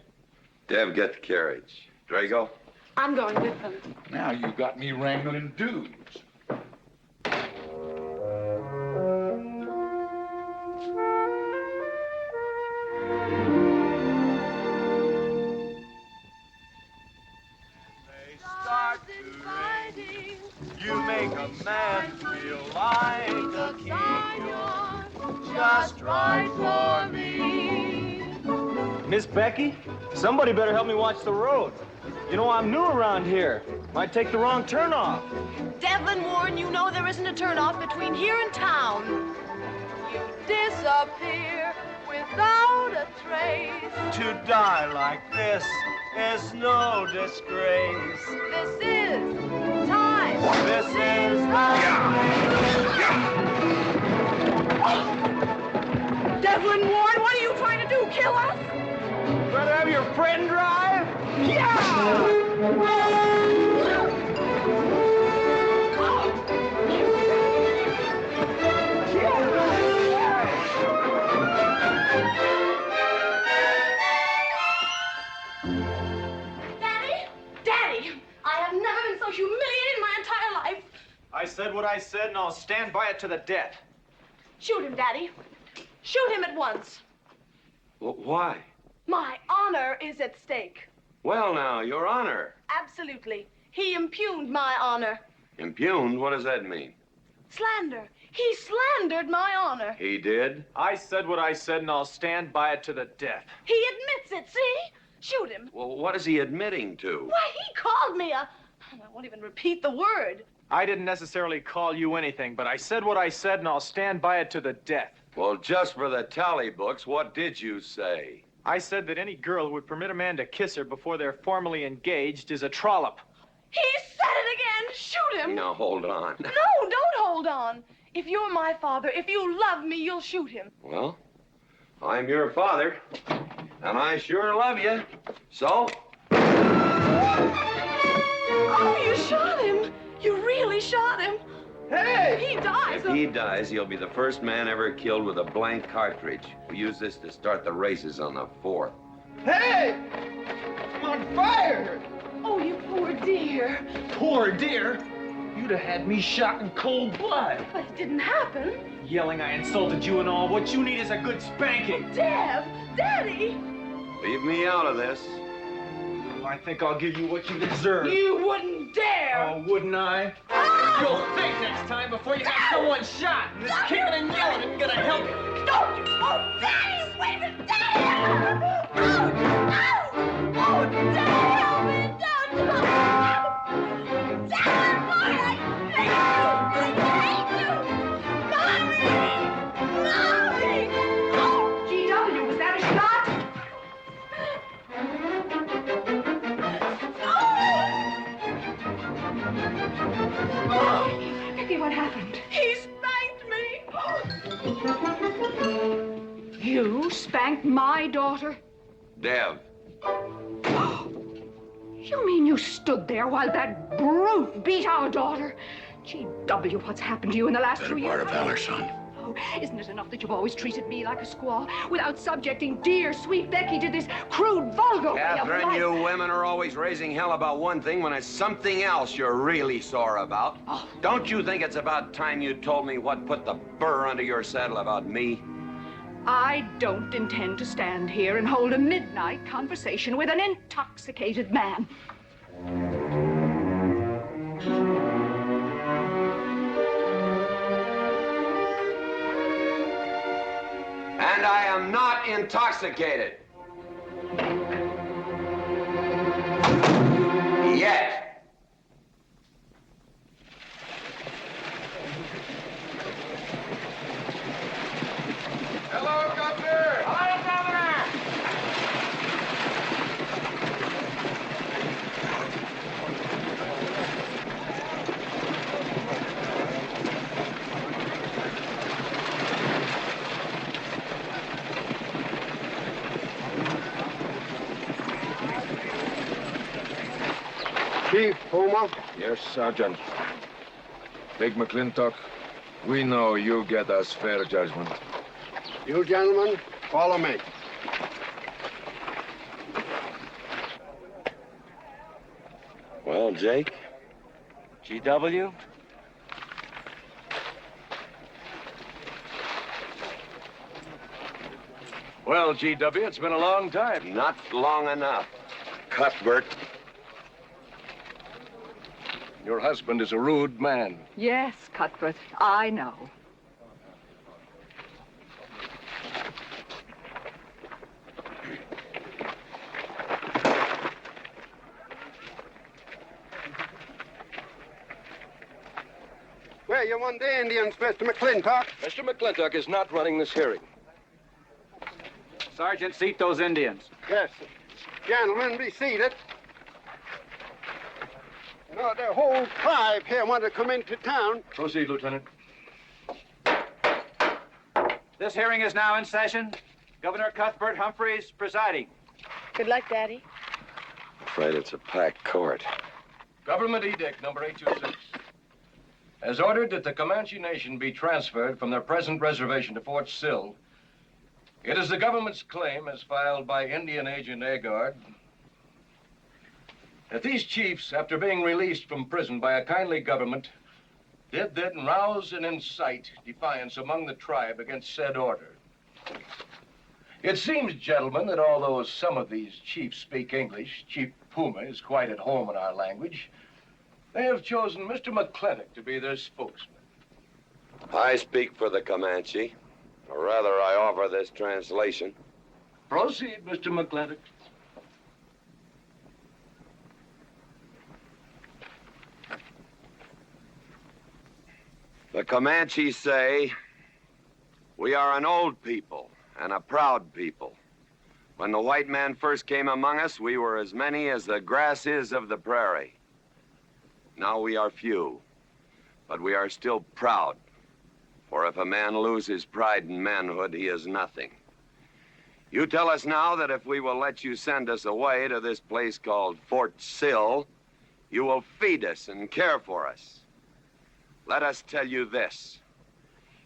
Dev, get the carriage. Drago? I'm going with them. Now you got me wrangling dudes. fight for me. Miss Becky, somebody better help me watch the road. You know, I'm new around here. Might take the wrong turnoff. Devlin Warren, you know there isn't a turnoff between here and town. You disappear without a trace. To die like this is no disgrace. This is time. This is Devlin Warren, what are you trying to do? Kill us? Rather have your friend drive? Daddy, I have never been so humiliated in my entire life. I said what I said, and I'll stand by it to the death. Shoot him, Daddy. Shoot him at once. Why? My honor is at stake. Well, now, Your Honor. Absolutely. He impugned my honor. Impugned? What does that mean? Slander. He slandered my honor. He did? I said what I said, and I'll stand by it to the death. He admits it, see? Shoot him. Well, what is he admitting to? Why, he called me a... I won't even repeat the word. I didn't necessarily call you anything, but I said what I said, and I'll stand by it to the death. Well, just for the tally books, what did you say? I said that any girl who would permit a man to kiss her before they're formally engaged is a trollop. He said it again. Shoot him. Now, hold on. No, don't hold on. If you're my father, if you love me, you'll shoot him. Well, I'm your father, and I sure love you. So? Oh, you shot him. You really shot him. Hey! He dies. If he dies, he'll be the first man ever killed with a blank cartridge. We use this to start the races on the 4th. Hey! I'm on fire! Oh, you poor dear. Poor dear? You'd have had me shot in cold blood. But it didn't happen. Yelling I insulted you and all. What you need is a good spanking. Deb! Daddy! Leave me out of this. I think I'll give you what you deserve. You wouldn't dare! Oh, wouldn't I? You'll think next time before you have someone shot. And this kicking and yelling isn't gonna help you. Don't you! Oh, Daddy! Wait a minute! Daddy! Oh, oh, Daddy! Help me! Don't! Daddy, Lord, I hate you! Mommy! Mommy! Oh, G.W., was that a shot? Becky, what happened? He spanked me! You spanked my daughter? Dev. You mean you stood there while that brute beat our daughter? G.W., what's happened to you in the last 2 years? Part of valor, son. Oh, isn't it enough that you've always treated me like a squaw without subjecting dear, sweet Becky to this crude, vulgar way of Katherine, life? you women are always raising hell about one thing when it's something else you're really sore about. Oh. Don't you think it's about time you told me what put the burr under your saddle about me? I don't intend to stand here and hold a midnight conversation with an intoxicated man. And I am not intoxicated. Yet. Hello, Governor! Hi, Governor! Chief Puma? Yes, Sergeant. Big McLintock, we know you get us fair judgment. You gentlemen, follow me. Well, Jake? G.W.? Well, G.W., it's been a long time. Not long enough. Cuthbert. Your husband is a rude man. Yes, Cuthbert, I know. you won the Indians, Mr. McLintock. Mr. McLintock is not running this hearing. Sergeant, seat those Indians. Yes. Gentlemen, be seated. You know, the whole tribe here want to come into town. Proceed, Lieutenant. This hearing is now in session. Governor Cuthbert Humphrey is presiding. Good luck, Daddy. Afraid it's a packed court. Government Edict number 826 has ordered that the Comanche Nation be transferred from their present reservation to Fort Sill. It is the government's claim, as filed by Indian agent Agard, that these chiefs, after being released from prison by a kindly government, did then rouse and incite defiance among the tribe against said order. It seems, gentlemen, that although some of these chiefs speak English, Chief Puma is quite at home in our language, they have chosen Mr. McLintock to be their spokesman. I speak for the Comanche, or rather I offer this translation. Proceed, Mr. McLintock. The Comanche say, we are an old people and a proud people. When the white man first came among us, we were as many as the grass is of the prairie. Now we are few, but we are still proud. For if a man loses pride in manhood, he is nothing. You tell us now that if we will let you send us away to this place called Fort Sill, you will feed us and care for us. Let us tell you this.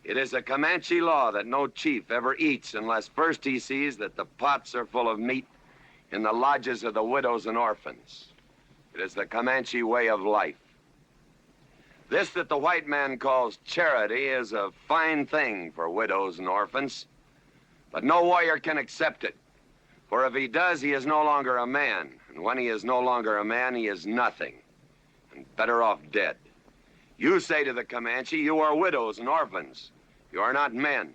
It is a Comanche law that no chief ever eats unless first he sees that the pots are full of meat in the lodges of the widows and orphans. It is the Comanche way of life. This that the white man calls charity is a fine thing for widows and orphans, but no warrior can accept it. For if he does, he is no longer a man. And when he is no longer a man, he is nothing, and better off dead. You say to the Comanche, you are widows and orphans. You are not men.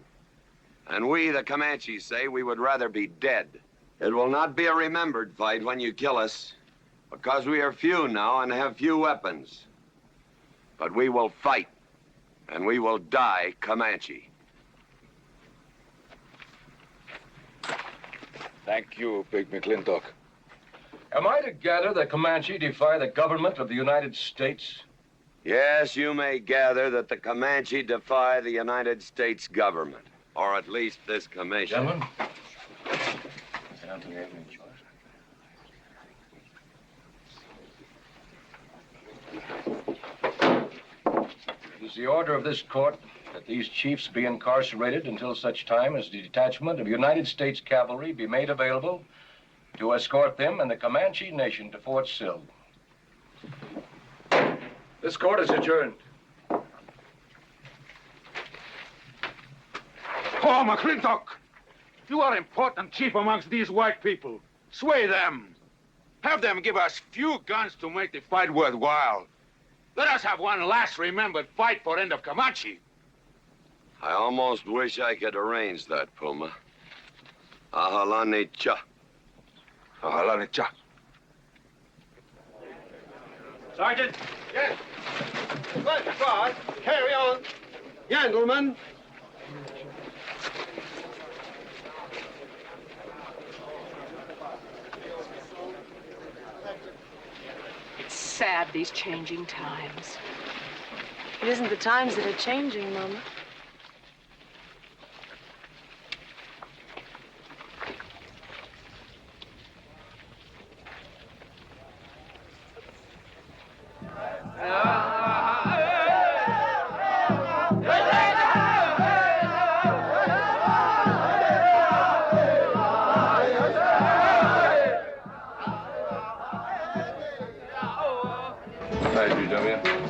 And we, the Comanche, say we would rather be dead. It will not be a remembered fight when you kill us, because we are few now and have few weapons. But we will fight, and we will die Comanche. Thank you, Big McLintock. Am I to gather that Comanche defy the government of the United States? Yes, you may gather that the Comanche defy the United States government, or at least this commission. Gentlemen, sit down to your evening chores. It is the order of this court that these chiefs be incarcerated until such time as the detachment of United States cavalry be made available to escort them and the Comanche Nation to Fort Sill. This court is adjourned. Oh, McLintock! You are important chief amongst these white people. Sway them. Have them give us few guns to make the fight worthwhile. Let us have one last remembered fight for end of Comanche. I almost wish I could arrange that, Puma. Ahalani cha. Ahalani cha. Sergeant. Yes. Good God. Carry on. Gentlemen. It's sad, these changing times. It isn't the times that are changing, Mama.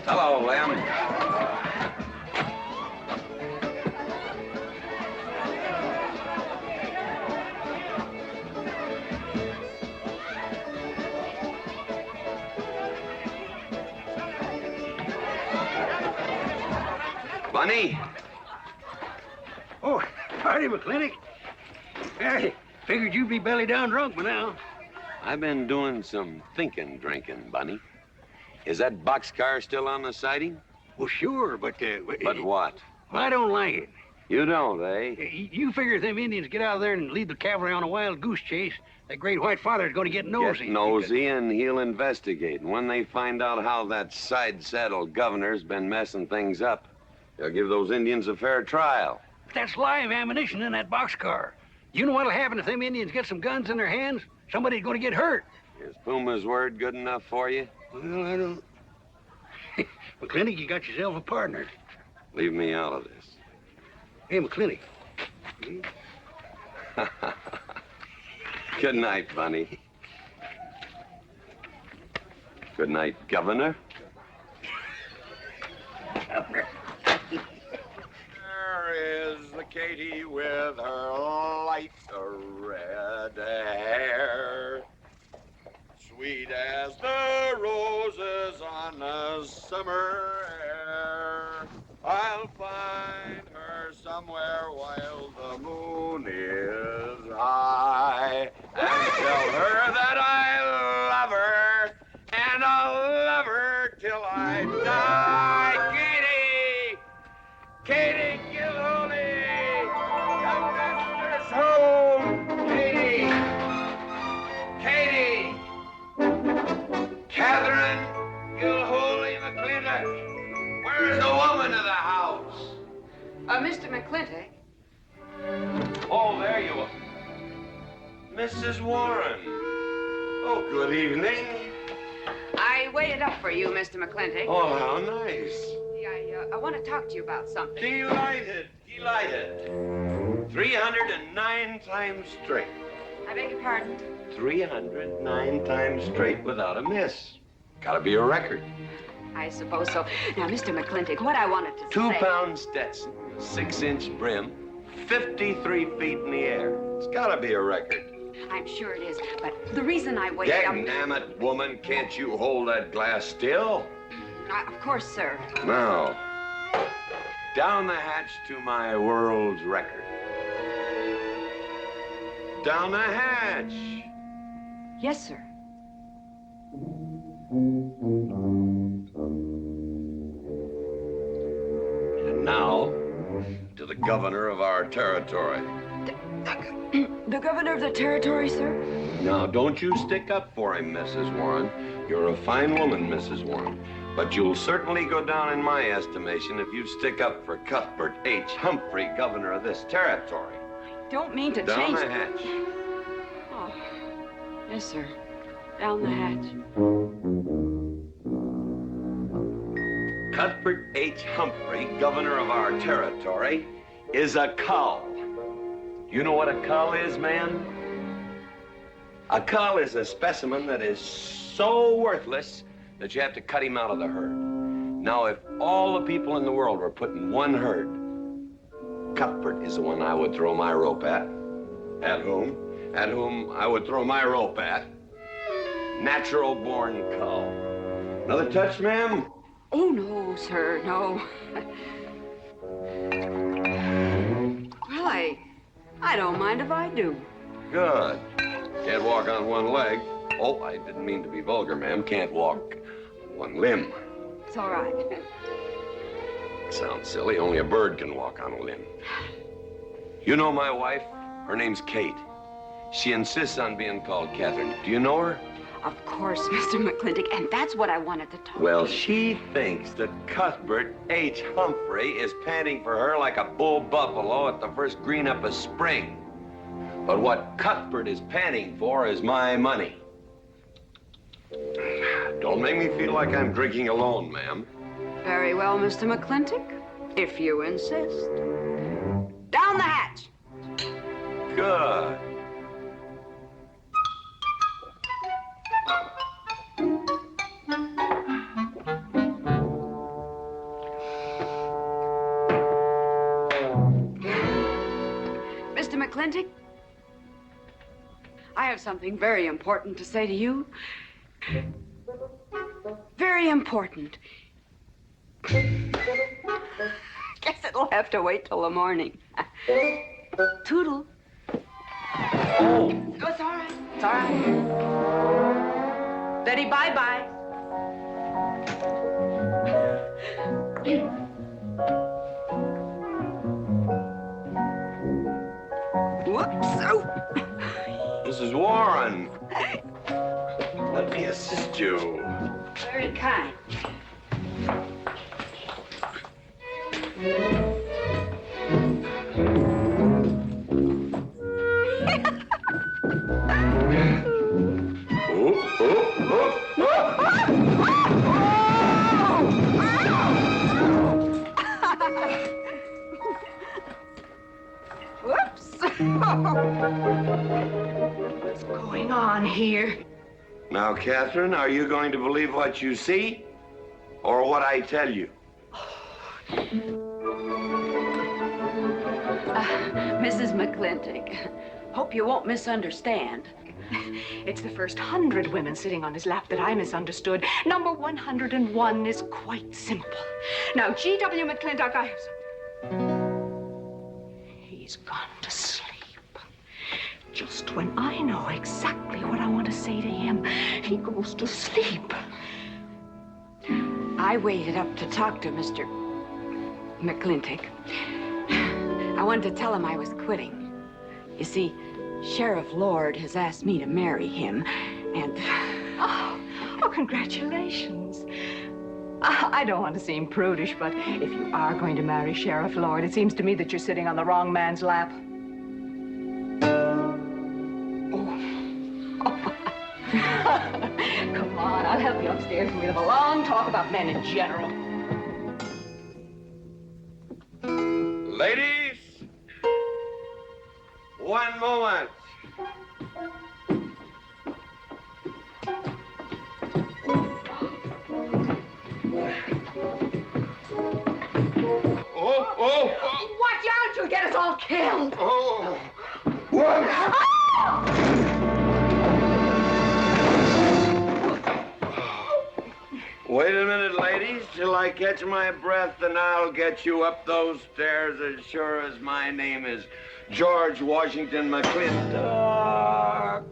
Hello, Lem. Bunny? Oh, howdy, McLintock. Hey, figured you'd be belly down drunk by now. I've been doing some drinking, Bunny. Is that boxcar still on the siding? Well, sure, but... But what? Well, I don't like it. You don't, eh? You figure if them Indians get out there and lead the cavalry on a wild goose chase, that great white father's going to get nosy. Get nosy, and he'll investigate. And when they find out how that side-saddled governor's been messing things up, they'll give those Indians a fair trial. That's live ammunition in that boxcar. You know what'll happen if them Indians get some guns in their hands? Somebody's going to get hurt. Is Puma's word good enough for you? Well, I don't... McLintock, you got yourself a partner. Leave me out of this. Hey, McLintock. Good night, Bunny. Good night, Governor. There is the Katie with her light red hair, sweet as the roses on a summer air. I'll find her somewhere while the moon is high and tell her that I love her, and I'll love her till I die. Katie Gilhooly, the mistress home. Katie, Katherine Gilhooly McLintock. Where is the woman of the house? Mr. McLintock. Oh, there you are. Mrs. Warren. Oh, good evening. I waited up for you, Mr. McLintock. Oh, how nice. I want to talk to you about something. Delighted. 309 times straight. I beg your pardon? 309 times straight without a miss. Gotta be a record. I suppose so. Now, Mr. McLintock, what I wanted to say... 2-pound Stetson, 6-inch brim, 53 feet in the air. It's gotta be a record. I'm sure it is, but the reason I waited up... Dagnammit, woman, can't you hold that glass still? Of course, sir. Now, down the hatch to my world's record. Down the hatch. Yes, sir. And now, to the governor of our territory. The governor of the territory, sir? Now, don't you stick up for him, Mrs. Warren. You're a fine woman, Mrs. Warren. But you'll certainly go down in my estimation if you stick up for Cuthbert H. Humphrey, governor of this territory. I don't mean to Down change... the hatch. Oh, yes, sir. Down the hatch. Cuthbert H. Humphrey, governor of our territory, is a cull. You know what a cull is, man? A cull is a specimen that is so worthless that you have to cut him out of the herd. Now, if all the people in the world were put in one herd, Cuthbert is the one I would throw my rope at. At whom I would throw my rope at. Natural-born cull. Another touch, ma'am? Oh, no, sir, no. Well, I don't mind if I do. Good. Can't walk on one leg. Oh, I didn't mean to be vulgar, ma'am. Can't walk one limb. It's all right. Sounds silly. Only a bird can walk on a limb. You know my wife? Her name's Kate. She insists on being called Katherine. Do you know her? Of course, Mr. McLintock, and that's what I wanted to talk Well, to you. she thinks that Cuthbert H. Humphrey is panting for her like a bull buffalo at the first green up of spring. But what Cuthbert is panting for is my money. Don't make me feel like I'm drinking alone, ma'am. Very well, Mr. McLintock, if you insist. Down the hatch. Good. Mr. McLintock, I have something very important to say to you. Very important. Guess it'll have to wait till the morning. Toodle. Oh, it's all right. It's all right. Betty, bye-bye. Mrs. Warren, let me assist you. Very kind. Whoops. What's going on here? Now, Katherine, are you going to believe what you see or what I tell you? Mrs. McLintock, hope you won't misunderstand. It's the first 100 women sitting on his lap that I misunderstood. Number 101 is quite simple. Now, G.W. McLintock, I have something. He's gone to sleep. Just when I know exactly what I want to say to him, he goes to sleep. I waited up to talk to Mr. McLintock. I wanted to tell him I was quitting. You see, Sheriff Lord has asked me to marry him, and... Oh, congratulations. I don't want to seem prudish, but if you are going to marry Sheriff Lord, it seems to me that you're sitting on the wrong man's lap. Come on, I'll help you upstairs and we'll have a long talk about men in general. Ladies, one moment. Oh! Watch out, you'll get us all killed! Oh! Wait a minute, ladies, till I catch my breath, and I'll get you up those stairs as sure as my name is George Washington McLintock.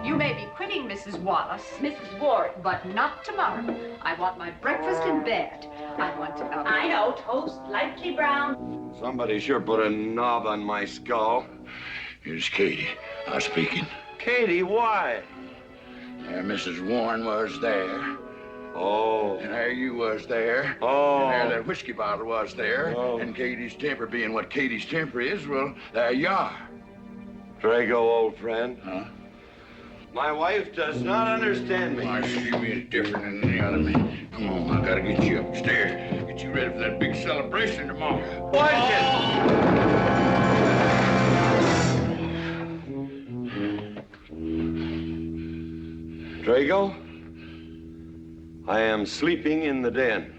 You may be quitting, Mrs. Wallace. Mrs. Ward. But not tomorrow. I want my breakfast in bed. I want to... I know. Toast, lightly brown. Somebody sure put a knob on my skull. Here's Katie, speaking. Katie, why? There Mrs. Warren was there. Oh. And there you was there. Oh. And there that whiskey bottle was there. Oh. And Katie's temper being what Katie's temper is, well, there you are. Drago, old friend. Huh? My wife does not understand me. Why, she means different than any other man. Come on, I gotta get you upstairs. Get you ready for that big celebration tomorrow. What? Drago, I am sleeping in the den.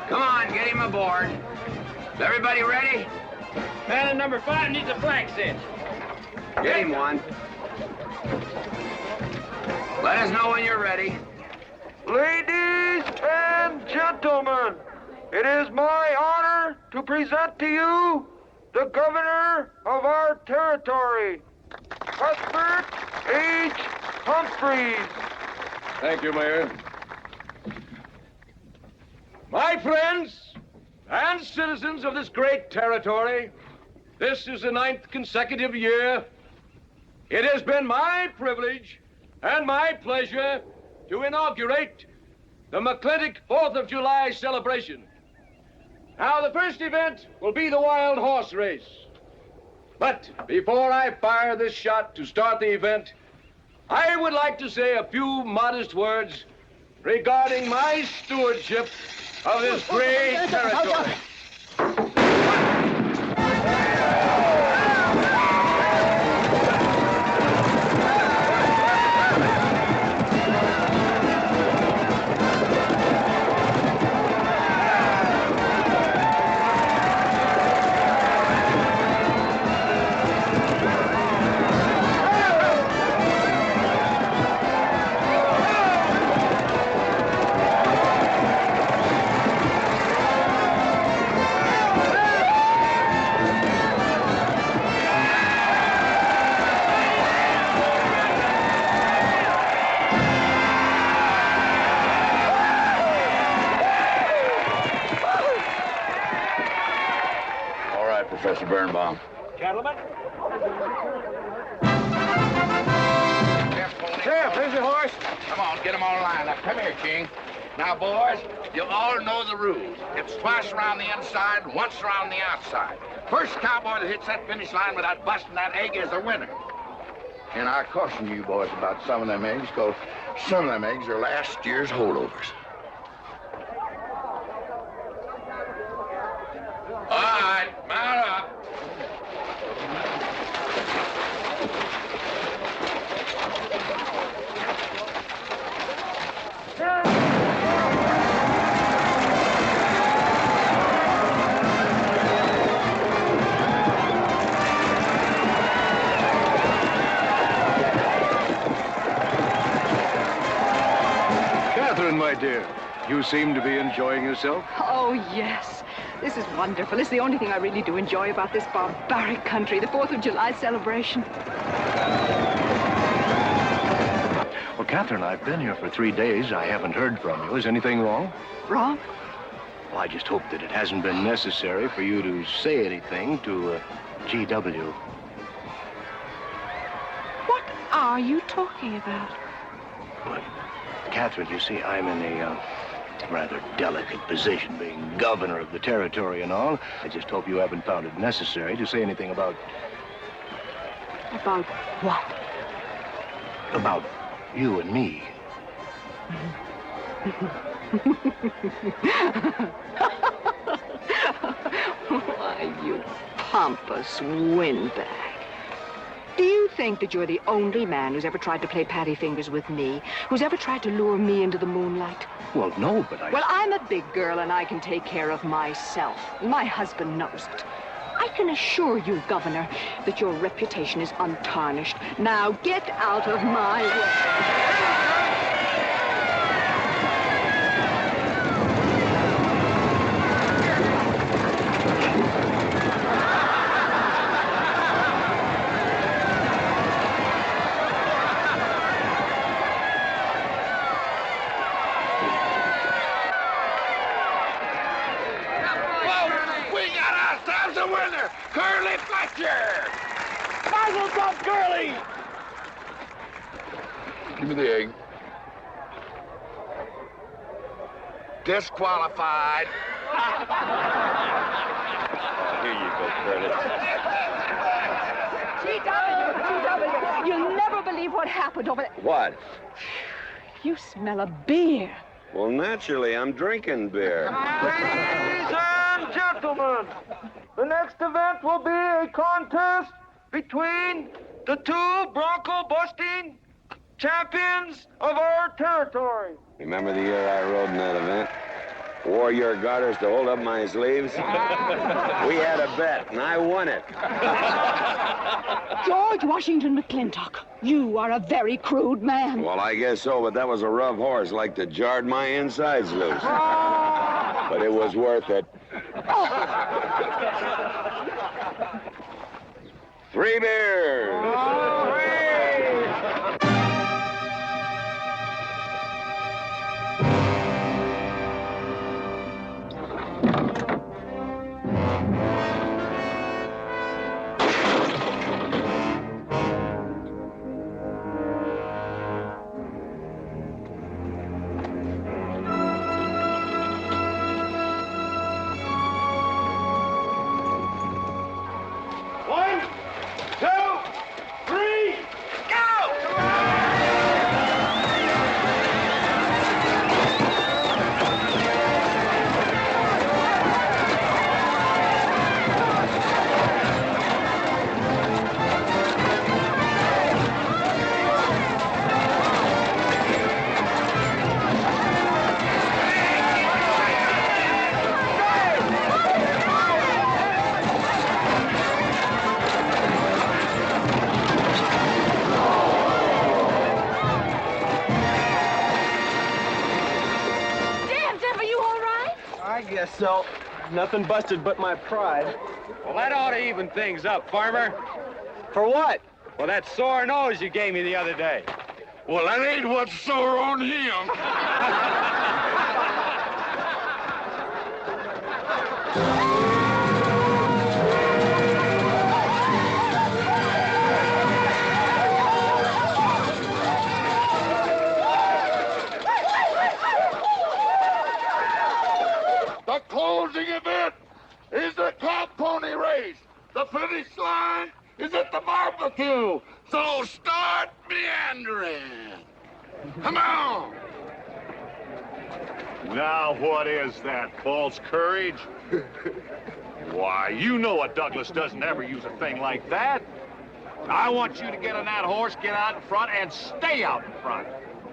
Come on, get him aboard. Is everybody ready? Man in number 5 needs a flank cinch. Get him one. Let us know when you're ready. Ladies and gentlemen, it is my honor to present to you the governor of our territory, Cuthbert H. Humphrey. Thank you, Mayor. My friends and citizens of this great territory, this is the 9th consecutive year. It has been my privilege and my pleasure to inaugurate the McLintock 4th of July celebration. Now, the first event will be the wild horse race. But before I fire this shot to start the event, I would like to say a few modest words regarding my stewardship of this great territory. Professor Birnbaum. Gentlemen? Sheriff, here's your horse. Come on, get them all lined up. Come here, King. Now, boys, you all know the rules. It's twice around the inside, once around the outside. First cowboy that hits that finish line without busting that egg is the winner. And I caution you boys about some of them eggs, because some of them eggs are last year's holdovers. All right, mount up. Katherine, my dear, you seem to be enjoying yourself. Oh, yes. This is wonderful. It's the only thing I really do enjoy about this barbaric country, the 4th of July celebration. Well, Katherine, I've been here for 3 days. I haven't heard from you. Is anything wrong? Wrong? Well, I just hope that it hasn't been necessary for you to say anything to G.W. What are you talking about? But, Katherine, you see, I'm in a rather delicate position, being governor of the territory and all. I just hope you haven't found it necessary to say anything about... About what? About you and me. Why, you pompous windbag. Do you think that you're the only man who's ever tried to play patty fingers with me, who's ever tried to lure me into the moonlight? Well, no, but I... Well, I'm a big girl and I can take care of myself. My husband knows it. I can assure you, Governor, that your reputation is untarnished. Now get out of my way. Curly Fletcher! Muzzles up, Curly! Give me the egg. Disqualified. Here you go, Curly. G.W., you'll never believe what happened over there. What? You smell a beer. Well, naturally, I'm drinking beer. Ladies and gentlemen, the next event will be a contest between the two bronco-busting champions of our territory. Remember the year I rode in that event? Wore your garters to hold up my sleeves? We had a bet, and I won it. George Washington McLintock, you are a very crude man. Well, I guess so, but that was a rough horse, like to jarred my insides loose. But it was worth it. 3 beers. One, two, three, guess so. Nothing busted but my pride. Well, that ought to even things up, farmer. For what? Well, that sore nose you gave me the other day. Well, that ain't what's sore on him. The closing event is the cow pony race. The finish line is at the barbecue. So start meandering. Come on. Now, what is that? False courage? Why, you know a Douglas doesn't ever use a thing like that. I want you to get on that horse, get out in front, and stay out in front.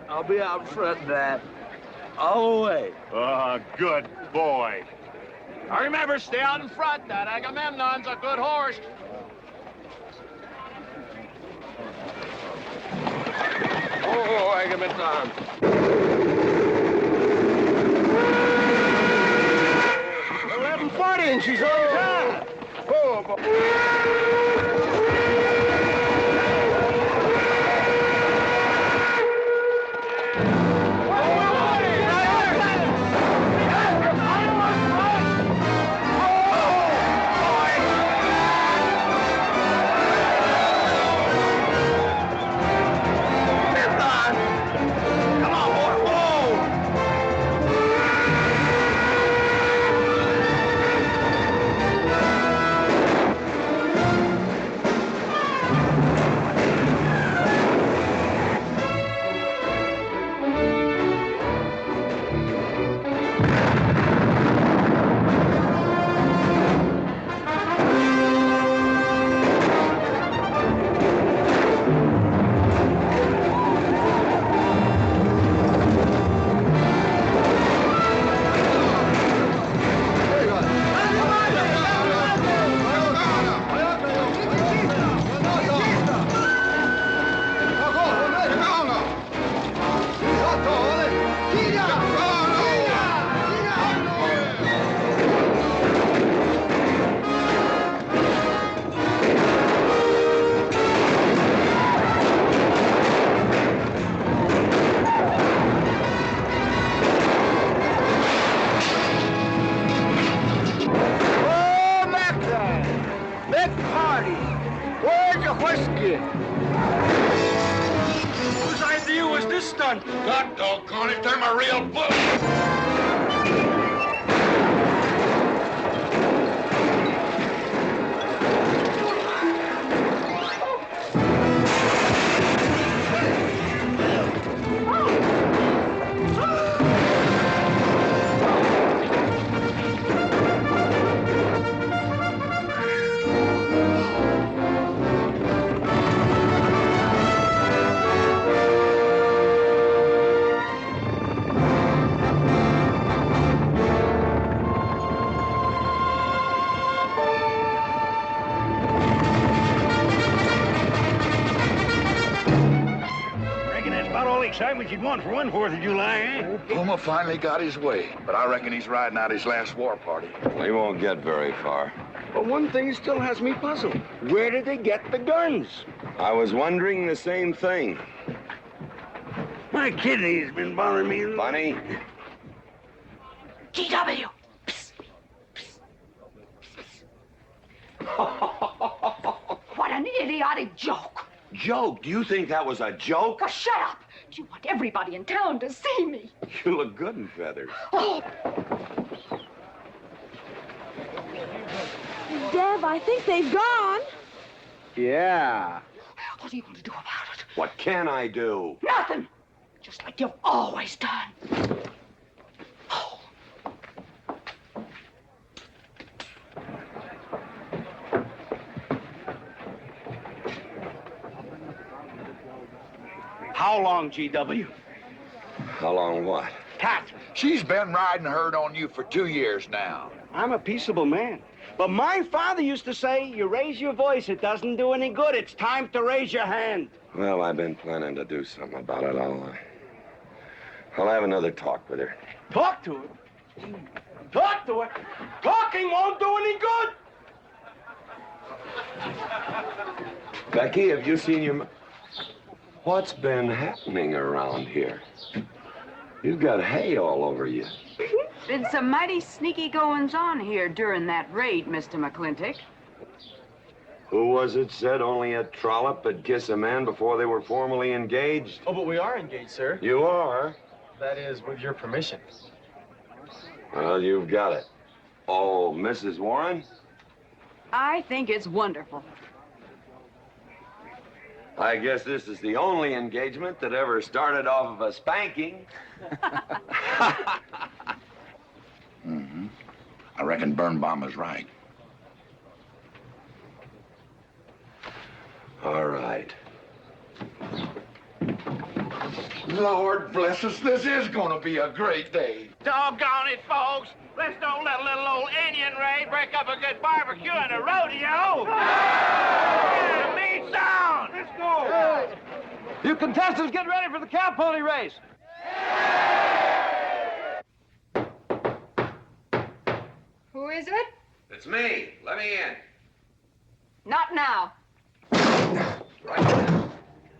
I'll be out front, Dad. All the way. Good boy. Now remember, stay out in front. That Agamemnon's a good horse. Oh, Agamemnon. 1140 and she's on time. Oh, boy. Whose idea was this stunt? God doggone it, they're my real bull. Excitement you'd want for one 4th of July, eh? Homer finally got his way, but I reckon he's riding out his last war party. He won't get very far. But one thing still has me puzzled. Where did they get the guns? I was wondering the same thing. My kidney's been bothering me. Bunny? GW. What an idiotic joke. Joke? Do you think that was a joke? Oh, shut up. You want everybody in town to see me. You look good in feathers. Oh. Dev, I think they've gone. Yeah. What are you going to do about it? What can I do? Nothing. Just like you've always done. How long, GW? How long what? Katherine. She's been riding herd on you for 2 years now. I'm a peaceable man. But my father used to say, you raise your voice, it doesn't do any good. It's time to raise your hand. Well, I've been planning to do something about it. I'll have another talk with her. Talk to her? Talk to her. Talking won't do any good. Becky, have you seen your... What's been happening around here? You've got hay all over you. Been some mighty sneaky goings-on here during that raid, Mr. McLintock. Who was it said only a trollop would kiss a man before they were formally engaged? Oh, but we are engaged, sir. You are? That is, with your permission. Well, you've got it. Oh, Mrs. Warren? I think it's wonderful. I guess this is the only engagement that ever started off of a spanking. Mm-hmm. I reckon Birnbaum was right. All right. Lord bless us, this is gonna be a great day. Doggone it, folks. Let's don't let a little old Indian raid break up a good barbecue and a rodeo. Yeah, meat sound. Let's go. You contestants get ready for the cow pony race. Who is it? It's me. Let me in. Not now.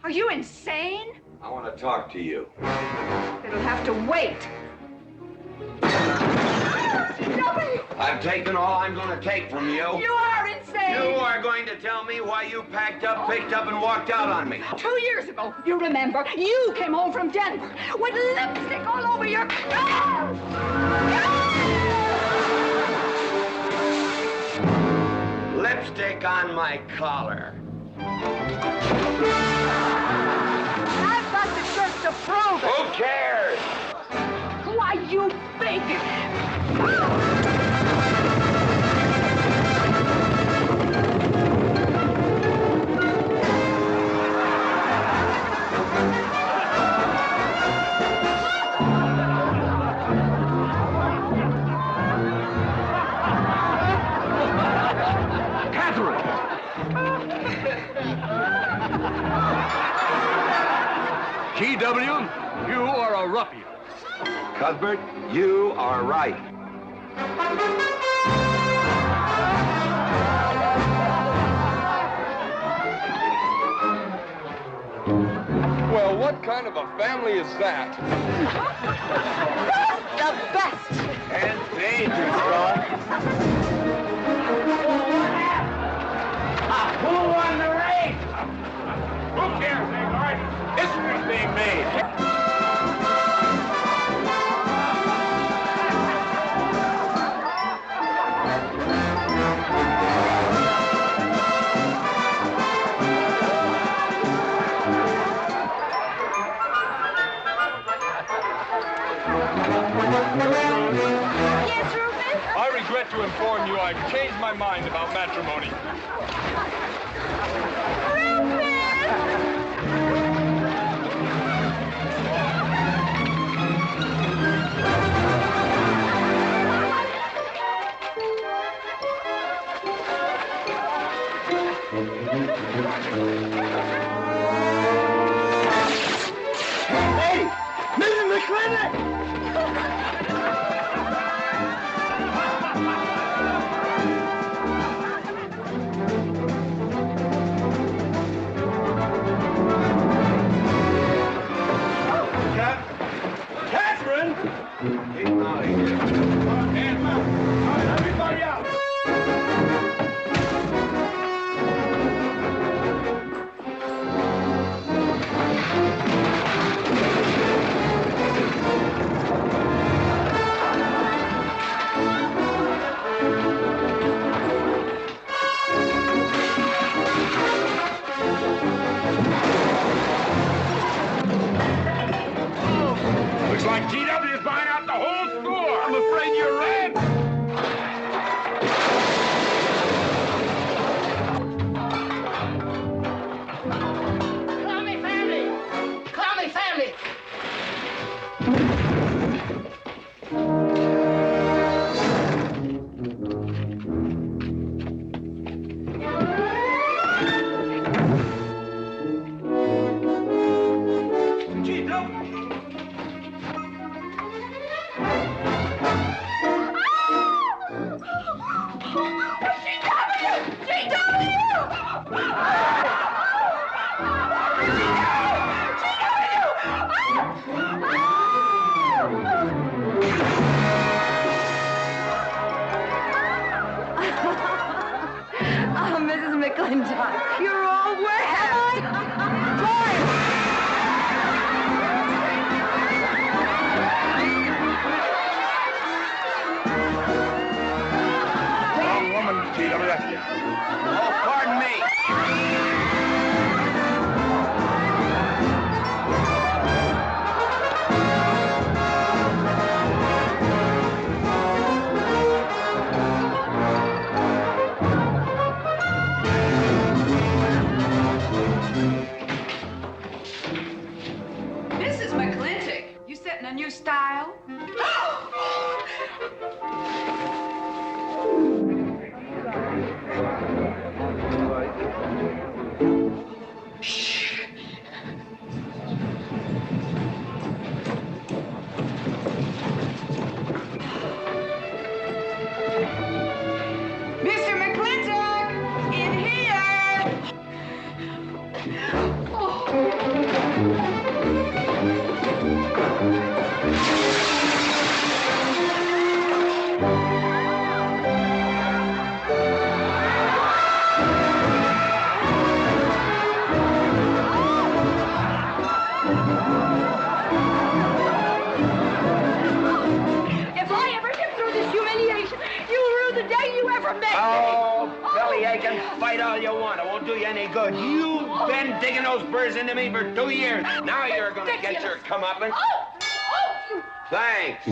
Are you insane? I want to talk to you. It'll have to wait. I've taken all I'm going to take from you. You are insane. You are going to tell me why you packed up, picked up, and walked out on me. 2 years ago, you remember, you came home from Denver with lipstick all over your clothes. Lipstick on my collar. I've got the shirt to prove it. Who cares? Why, you big... Katherine! G.W., you are a ruffian. Cuthbert, you are right. Well, what kind of a family is that? The best. And dangerous, son. Who won the race? Who cares, Agard? History's being made. Yes, Rufus? I regret to inform you I've changed my mind about matrimony. Hey, Mrs. McLintock! Katherine! Get him out of here. Everybody out! Looks like GW is buying out the whole McLintock, you're all wet. Wrong woman, G.W. Oh, pardon me. Mrs. McLintock, you setting a new style? Mr. McLintock, in here! If I ever get through this humiliation, you'll rue the day you ever met me. Oh, belly aching, fight all you want. It won't do you any good. You've been digging those burrs into me for 2 years. Now you're gonna get your comeuppance. Thanks.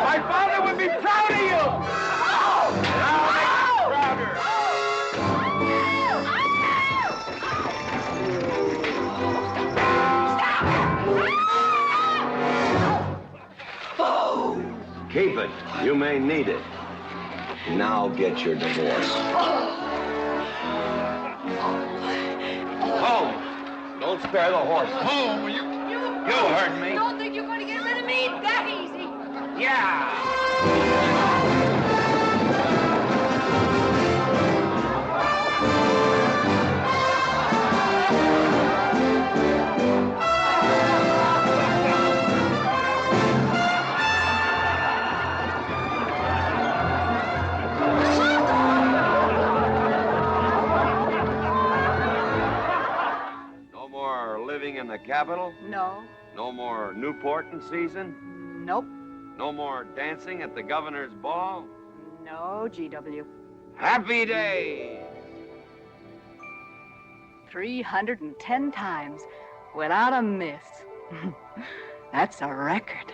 My father would be proud of you. Now make him prouder. Keep it. You may need it. Now get your divorce. Home. Don't spare the horse. Home. You heard me. Don't think you're going to get rid of me that easy. Yeah. No more living in the capital? No. No more Newport in season? Nope. No more dancing at the governor's ball? No, GW. Happy days! 310 times without a miss. That's a record.